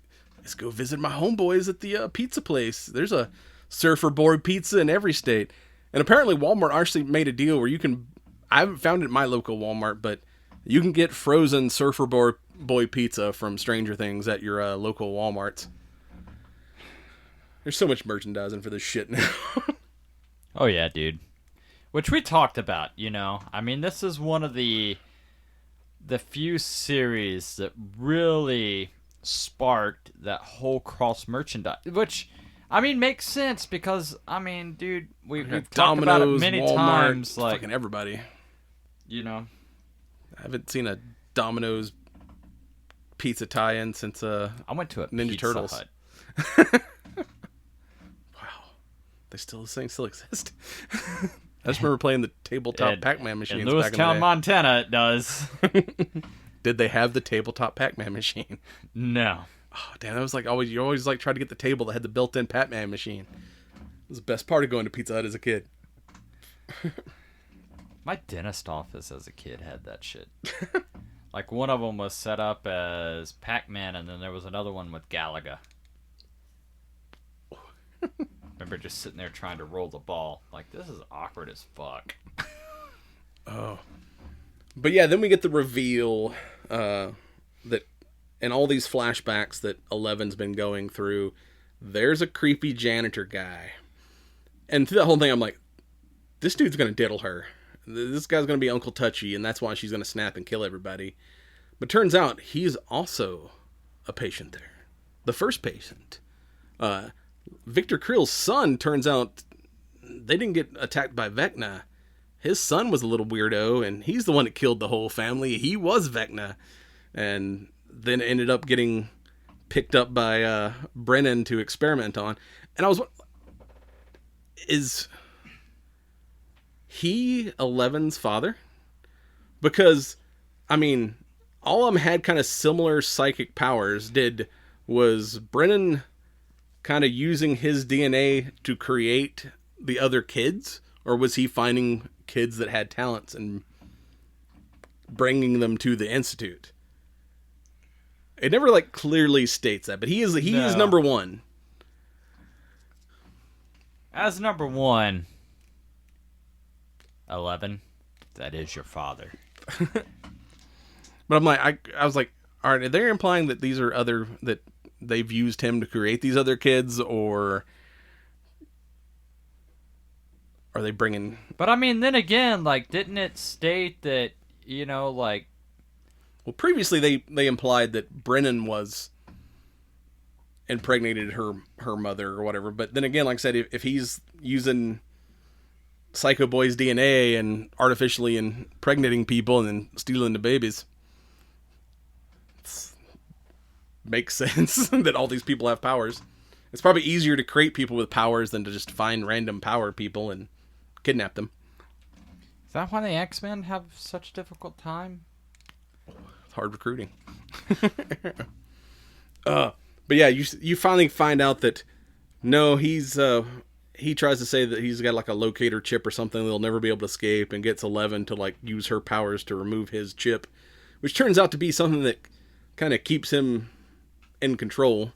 go visit my homeboys at the pizza place. There's a surfer board pizza in every state. And apparently Walmart actually made a deal where you can, I haven't found it at my local Walmart, but you can get frozen surfer boy pizza from Stranger Things at your local Walmarts. There's so much merchandising for this shit now.
Oh yeah, dude. Which we talked about, I mean, this is one of the few series that really sparked that whole cross merchandise, which, I mean, makes sense because, I mean, dude, we've talked about it many
Walmart,
times. Like,
fucking everybody.
I
haven't seen a Domino's pizza tie-in since
I went to a
Ninja
Pizza
Turtles.
Hut.
Wow, they still exist. I just remember playing the tabletop Pac-Man machines
in
back in the
Lewistown,
day.
Montana, it does.
Did they have the tabletop Pac-Man machine?
No.
Oh, damn, that was like always. You always like tried to get the table that had the built-in Pac-Man machine. It was the best part of going to Pizza Hut as a kid.
My dentist office as a kid had that shit. Like, one of them was set up as Pac-Man, and then there was another one with Galaga. Remember just sitting there trying to roll the ball. Like, this is awkward as fuck.
Oh. But yeah, then we get the reveal that in all these flashbacks that Eleven's been going through, there's a creepy janitor guy. And through that whole thing, I'm like, this dude's going to diddle her. This guy's going to be Uncle Touchy, and that's why she's going to snap and kill everybody. But turns out he's also a patient there. The first patient. Victor Krill's son, turns out they didn't get attacked by Vecna. His son was a little weirdo, and he's the one that killed the whole family. He was Vecna. And then ended up getting picked up by Brennan to experiment on. And I was... Is he Eleven's father? Because, I mean, all of them had kind of similar psychic powers. Was Brennan kind of using his DNA to create the other kids? Or was he finding kids that had talents and bringing them to the Institute? It never, like, clearly states that, but he is number one.
As number one, 11, that is your father.
But I'm like, I was like, all right, are they implying that these are that they've used him to create these other kids, or are they bringing...
But I mean, then again, like, didn't it state that, like...
Well, previously they implied that Brennan was impregnated her mother or whatever, but then again, like I said, if he's using Psycho Boy's DNA and artificially impregnating people and then stealing the babies, makes sense that all these people have powers. It's probably easier to create people with powers than to just find random power people and kidnap them.
Is that why the X-Men have such a difficult time?
It's hard recruiting. But yeah, you finally find out that no, he tries to say that he's got like a locator chip or something they'll never be able to escape, and gets 11 to like use her powers to remove his chip, which turns out to be something that kind of keeps him in control.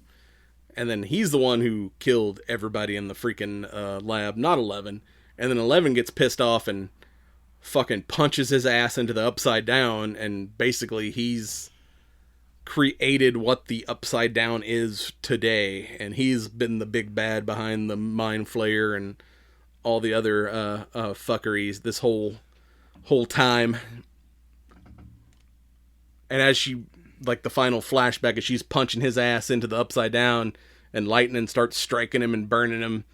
And then he's the one who killed everybody in the freaking lab, not 11. And then 11 gets pissed off and fucking punches his ass into the Upside Down, and basically he's created what the Upside Down is today, and he's been the big bad behind the Mind Flayer and all the other fuckeries this whole time. And as she, like, the final flashback is she's punching his ass into the Upside Down, and lightning starts striking him and burning him.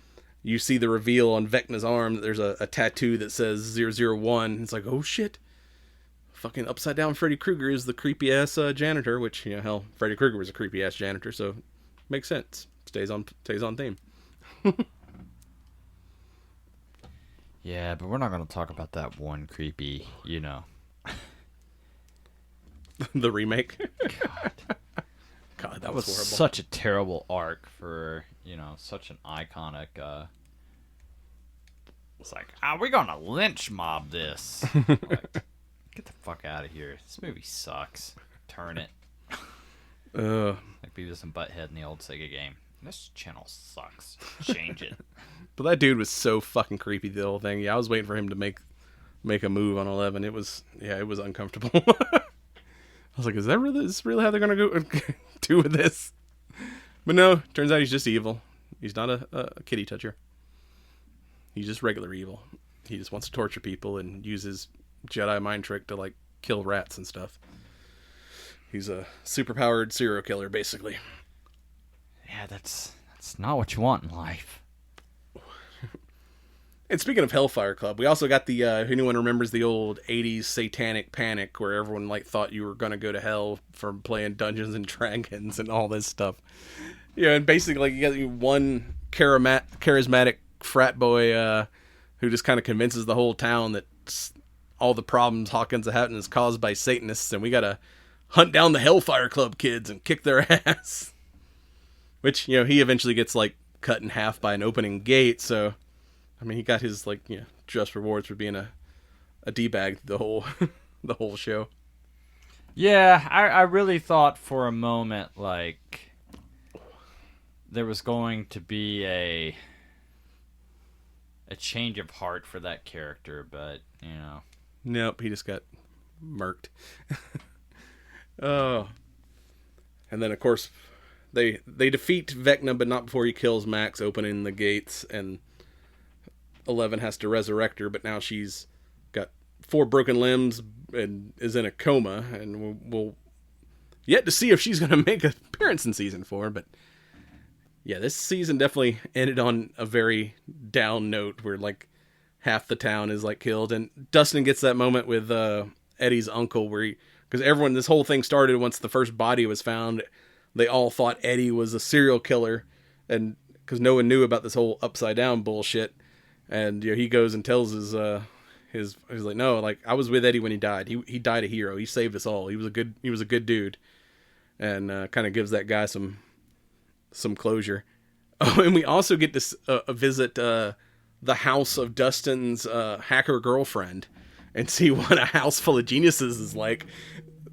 You see the reveal on Vecna's arm that there's a tattoo that says 001. It's like, oh shit. Fucking Upside Down Freddy Krueger is the creepy ass janitor, which, you know, hell, Freddy Krueger was a creepy ass janitor, so makes sense. Stays on theme.
Yeah, but we're not going to talk about that one creepy, you know.
The remake.
God,
that was horrible.
Such a terrible arc for, you know, such an iconic. It's like, we're gonna lynch mob this. Like, get the fuck out of here. This movie sucks. Turn it. Like Beavis and Butthead in the old Sega game. This channel sucks. Change it.
But that dude was so fucking creepy, the whole thing. Yeah, I was waiting for him to make a move on 11. It was uncomfortable. I was like, is this really how they're gonna go do with this? But no, turns out he's just evil. He's not a kitty toucher. He's just regular evil. He just wants to torture people and use his Jedi mind trick to, like, kill rats and stuff. He's a superpowered serial killer, basically.
Yeah, that's not what you want in life.
And speaking of Hellfire Club, we also got the, if anyone remembers the old 80s Satanic Panic, where everyone, like, thought you were going to go to hell from playing Dungeons and Dragons and all this stuff. Yeah, and basically, like, you got one charismatic frat boy who just kind of convinces the whole town that all the problems Hawkins are having is caused by Satanists, and we got to hunt down the Hellfire Club kids and kick their ass. Which, you know, he eventually gets, like, cut in half by an opening gate, so... I mean, he got his, like, you know, just rewards for being a D-bag the whole show.
Yeah, I really thought for a moment, like, there was going to be a change of heart for that character, but, you know.
Nope, he just got murked. Oh. And then, of course, they defeat Vecna, but not before he kills Max, opening the gates, and 11 has to resurrect her, but now she's got 4 broken limbs and is in a coma, and we'll yet to see if she's going to make an appearance in season 4. But yeah, this season definitely ended on a very down note where, like, half the town is, like, killed, and Dustin gets that moment with Eddie's uncle where because everyone, this whole thing started once the first body was found. They all thought Eddie was a serial killer, and because no one knew about this whole Upside Down bullshit. And, you know, he goes and tells he's like, no, like, I was with Eddie when he died. He died a hero. He saved us all. He was a good dude. And kind of gives that guy some closure. Oh, and we also get to visit the house of Dustin's hacker girlfriend and see what a house full of geniuses is like.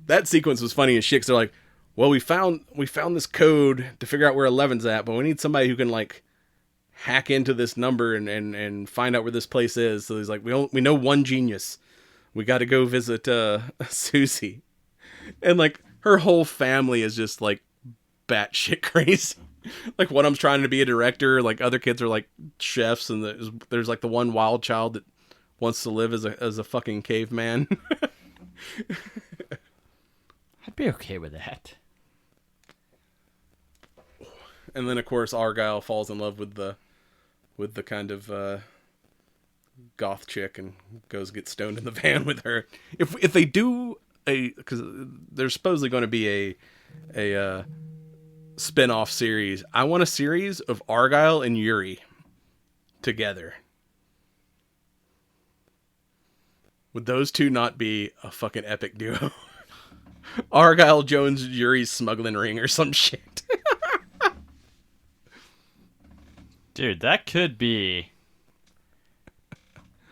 That sequence was funny as shit. 'Cause they're like, well, we found this code to figure out where 11's at, but we need somebody who can, like, hack into this number and find out where this place is. So he's like, we know one genius. We got to go visit Susie. And, like, her whole family is just, like, batshit crazy. Like, one of them's trying to be a director. Like, other kids are, like, chefs. And there's like, the one wild child that wants to live as a fucking caveman.
I'd be okay with that.
And then, of course, Argyle falls in love with the kind of goth chick and goes get stoned in the van with her. If they do because there's supposedly going to be a spin-off series. I want a series of Argyle and Yuri together. Would those two not be a fucking epic duo? Argyle Jones Yuri's smuggling ring or some shit.
Dude, that could be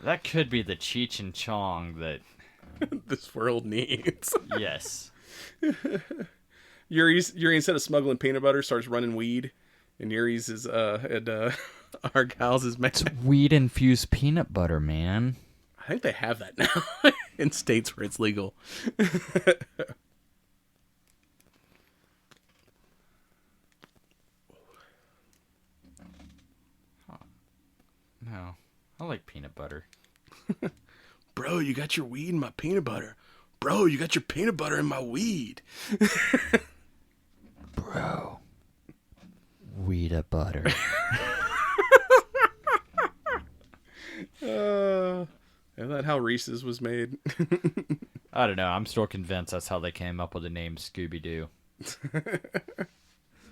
the Cheech and Chong that
this world needs.
yes.
Yuri, instead of smuggling peanut butter, starts running weed, and Yuri's is Argyle's is man.
It's weed infused peanut butter, man.
I think they have that now in states where it's legal.
No, I like peanut butter.
Bro, you got your weed in my peanut butter. Bro, you got your peanut butter in my weed.
Bro, weed butter.
Isn't that how Reese's was made?
I don't know. I'm still convinced that's how they came up with the name Scooby-Doo.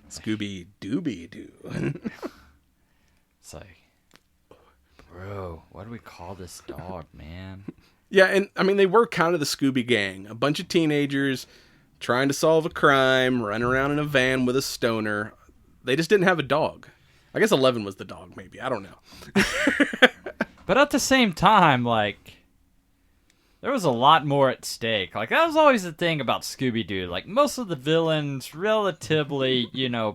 Scooby-Dooby-Doo.
It's like, bro, what do we call this dog, man?
Yeah, and I mean, they were kind of the Scooby Gang. A bunch of teenagers trying to solve a crime, running around in a van with a stoner. They just didn't have a dog. I guess 11 was the dog, maybe. I don't know.
But at the same time, like, there was a lot more at stake. Like, that was always the thing about Scooby-Doo. Like, most of the villains, relatively,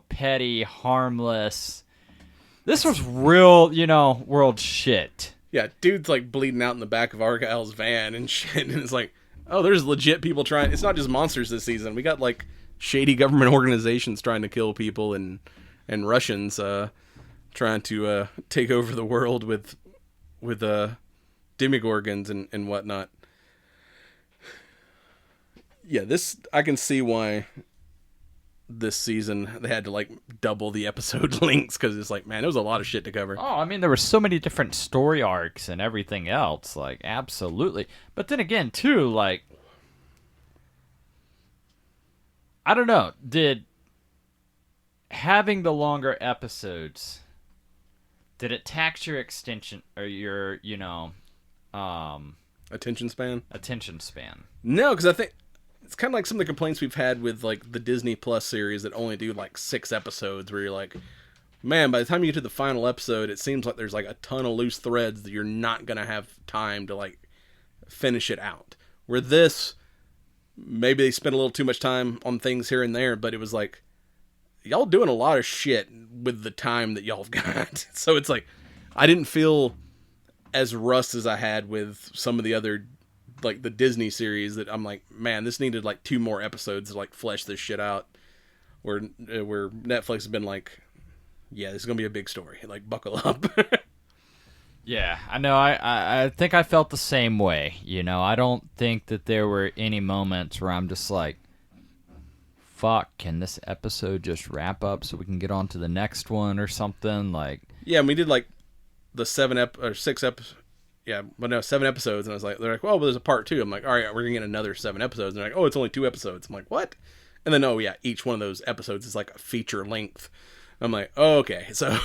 petty, harmless. This was real, world shit.
Yeah, dude's, like, bleeding out in the back of Argyle's van and shit. And it's like, oh, there's legit people trying. It's not just monsters this season. We got, like, shady government organizations trying to kill people and Russians trying to take over the world with demigorgons and whatnot. Yeah, I can see why this season they had to like double the episode lengths, because it's like, man, there was a lot of shit to cover.
Oh, I mean, there were so many different story arcs and everything else, like, absolutely. But then again, too, like, I don't know, did having the longer episodes, did it tax your extension or your,
Attention span?
attention span?
No, because I think it's kind of like some of the complaints we've had with like the Disney Plus series that only do like 6 episodes, where you're like, man, by the time you get to the final episode, it seems like there's like a ton of loose threads that you're not going to have time to like finish it out. Where this, maybe they spent a little too much time on things here and there, but it was like, y'all doing a lot of shit with the time that y'all have got. So it's like, I didn't feel as rust as I had with some of the other, like the Disney series, that I'm like, man, this needed like 2 more episodes to like flesh this shit out. Where Netflix has been like, yeah, this is gonna be a big story. Like, buckle up.
Yeah, I know. I think I felt the same way. I don't think that there were any moments where I'm just like, fuck, can this episode just wrap up so we can get on to the next one or something? Like,
yeah, and we did like the 7 episodes. Yeah, but no, 7 episodes, and I was like, they're like, well, there's a part 2. I'm like, all right, we're gonna get another 7 episodes. And they're like, oh, it's only 2 episodes. I'm like, what? And then, oh yeah, each one of those episodes is like a feature length. I'm like, oh, okay, so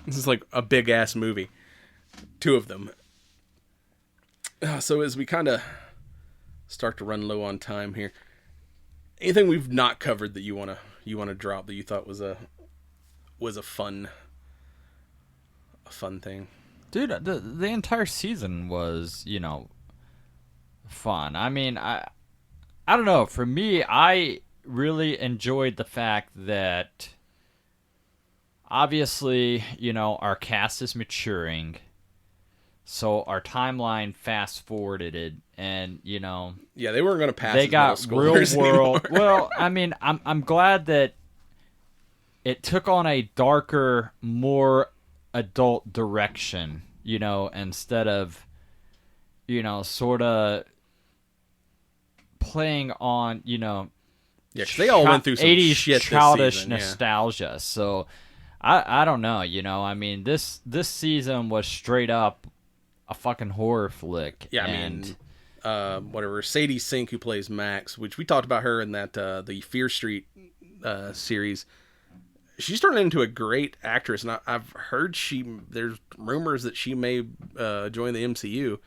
this is like a big ass movie, 2 of them. So as we kind of start to run low on time here, anything we've not covered that you wanna drop that you thought was a fun thing?
dude, the entire season was, fun. I mean, I don't know. For me, I really enjoyed the fact that obviously, our cast is maturing, so our timeline fast forwarded it, and
yeah, they weren't going to pass.
They got real world. Well, I mean, I'm glad that it took on a darker, more adult direction, instead of, sort of playing on,
yeah, 'cause they all went through some
80s
shit
childish
this season,
nostalgia. So I don't know, I mean, this season was straight up a fucking horror flick.
Yeah,
and
whatever, Sadie Sink, who plays Max, which we talked about her in that the Fear Street series. She's turned into a great actress, and I've heard there's rumors that she may join the MCU.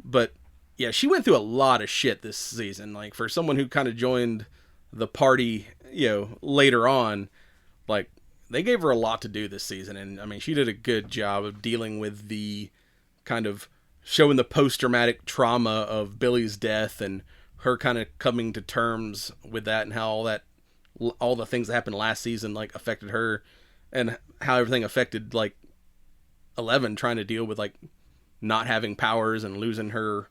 But yeah, she went through a lot of shit this season. Like, for someone who kind of joined the party, later on, like, they gave her a lot to do this season. And I mean, she did a good job of dealing with the kind of showing the post-traumatic trauma of Billy's death and her kind of coming to terms with that, and how all the things that happened last season, like, affected her, and how everything affected, like, 11 trying to deal with, like, not having powers and losing her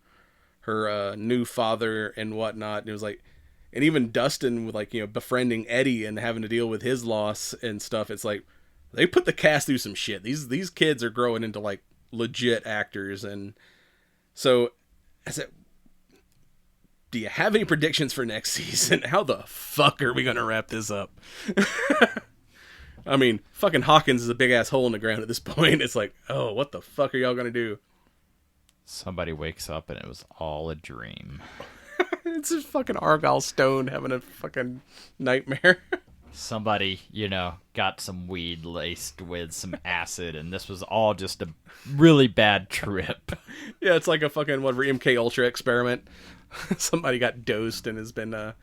new father and whatnot. It was like, and even Dustin with, like, befriending Eddie and having to deal with his loss and stuff. It's like, they put the cast through some shit. These kids are growing into, like, legit actors. And so, do you have any predictions for next season? How the fuck are we gonna wrap this up? I mean, fucking Hawkins is a big ass hole in the ground at this point. It's like, oh, what the fuck are y'all gonna do?
Somebody wakes up and it was all a dream.
It's just fucking Argyle Stone having a fucking nightmare.
Somebody, got some weed laced with some acid, and this was all just a really bad trip.
Yeah, it's like a fucking, whatever, MK Ultra experiment. Somebody got dosed and has been,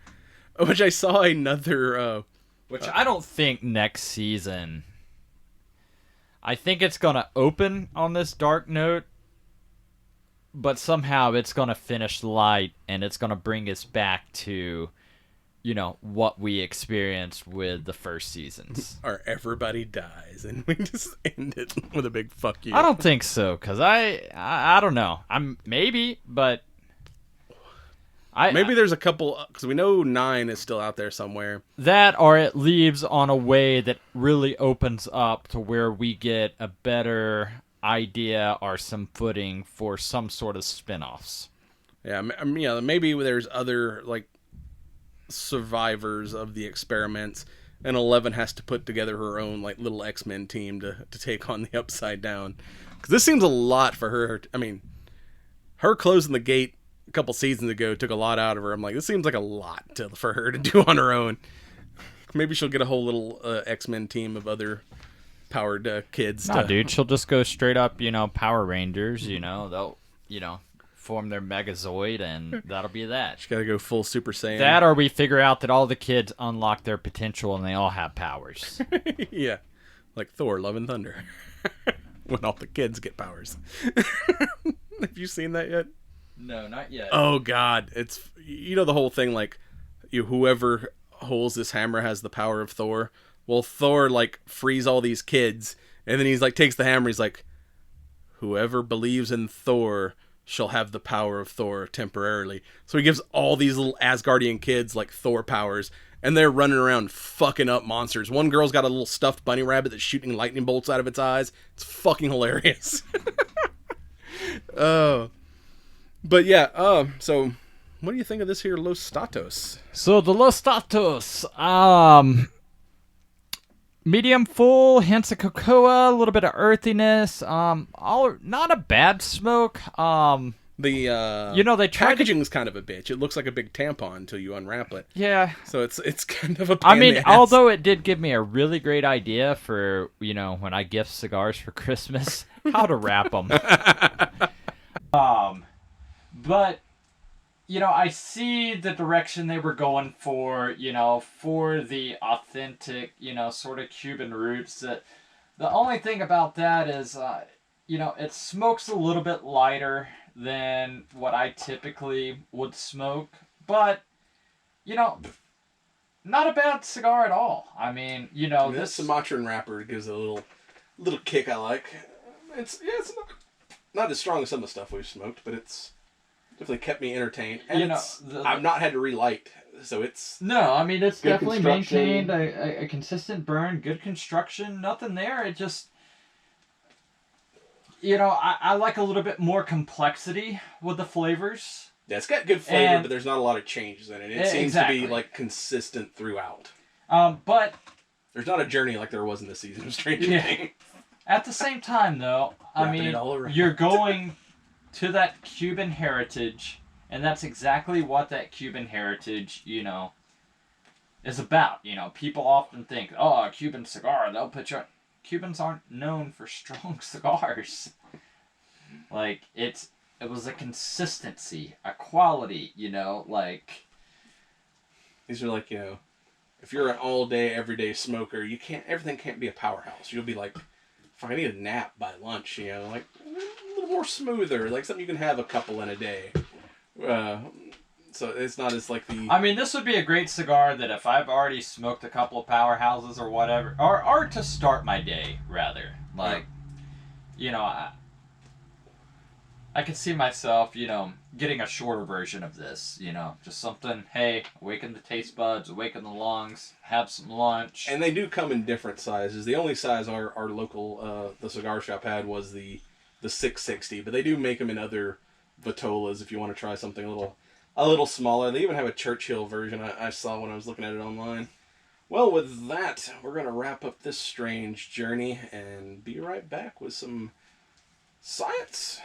which I saw another,
which I don't think next season. I think it's going to open on this dark note, but somehow it's going to finish light, and it's going to bring us back to, what we experienced with the first seasons.
Or everybody dies, and we just end it with a big fuck you.
I don't think so, because I don't know. Maybe, but...
Maybe there's a couple, because we know 9 is still out there somewhere.
That, or it leaves on a way that really opens up to where we get a better idea or some footing for some sort of spin-offs.
Yeah, maybe there's other, like, survivors of the experiments, and 11 has to put together her own, like, little X-Men team to take on the Upside Down. Because this seems a lot for her. I mean, her closing the gate a couple seasons ago took a lot out of her. I'm like, this seems like a lot for her to do on her own. Maybe she'll get a whole little X-Men team of other powered kids.
No, dude, she'll just go straight up, Power Rangers, they'll, form their Megazord, and that'll be that.
She gotta go full Super Saiyan.
That, or we figure out that all the kids unlock their potential and they all have powers.
Yeah. Like Thor, Love and Thunder. When all the kids get powers. Have you seen that yet?
No, not yet.
Oh God, it's the whole thing, like, whoever holds this hammer has the power of Thor. Well, Thor, like, frees all these kids, and then he's like, takes the hammer, he's like, whoever believes in Thor shall have the power of Thor temporarily. So he gives all these little Asgardian kids, like, Thor powers, and they're running around fucking up monsters. One girl's got a little stuffed bunny rabbit that's shooting lightning bolts out of its eyes. It's fucking hilarious. Oh. But yeah, so what do you think of this here Los Statos?
So the Los Statos, medium full, hints of cocoa, a little bit of earthiness, not a bad smoke.
They packaging's kind of a bitch. It looks like a big tampon until you unwrap it.
Yeah.
So it's kind of a pain in the ass.
Although it did give me a really great idea for, when I gift cigars for Christmas, how to wrap them. But, I see the direction they were going for, for the authentic, sort of Cuban roots. That the only thing about that is, it smokes a little bit lighter than what I typically would smoke. But, not a bad cigar at all. I mean,
this Sumatran wrapper gives it a little kick I like. It's not as strong as some of the stuff we've smoked, but it's definitely kept me entertained. And I've not had to relight, so it's...
No, I mean, it's definitely maintained a consistent burn, good construction, nothing there. It just... I like a little bit more complexity with the flavors.
Yeah, it's got good flavor, but there's not a lot of changes in it. It seems to be, like, consistent throughout.
But...
There's not a journey like there was in this season of Stranger Things.
At the same time, though, I mean, you're going to that Cuban heritage, and that's exactly what that Cuban heritage, is about. You know, people often think, oh, a Cuban cigar, they'll put you. Cubans aren't known for strong cigars. Like it was a consistency, a quality. You know, like
these are like, you know, if you're an all day, everyday smoker, everything can't be a powerhouse. You'll be like, fuck, I need a nap by lunch, you know, like a little more smoother, like something you can have a couple in a day. So it's not as like the.
I mean, this would be a great cigar that if I've already smoked a couple of powerhouses or whatever, or to start my day rather, like, you know, I could see myself, you know, getting a shorter version of this, you know, just something, hey, awaken the taste buds, awaken the lungs, have some lunch.
And they do come in different sizes. The only size our local, the cigar shop had was the 660, but they do make them in other Vitolas if you want to try something a little smaller. They even have a Churchill version I saw when I was looking at it online. Well, with that, we're going to wrap up this strange journey and be right back with some science.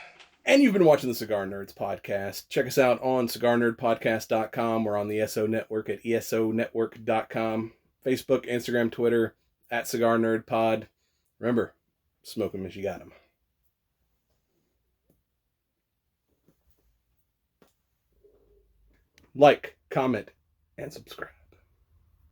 And you've been watching the Cigar Nerds podcast. Check us out on cigarnerdpodcast.com. We're on the ESO Network at esonetwork.com. Facebook, Instagram, Twitter, at Cigar Nerd Pod. Remember, smoke them as you got them. Like, comment, and subscribe.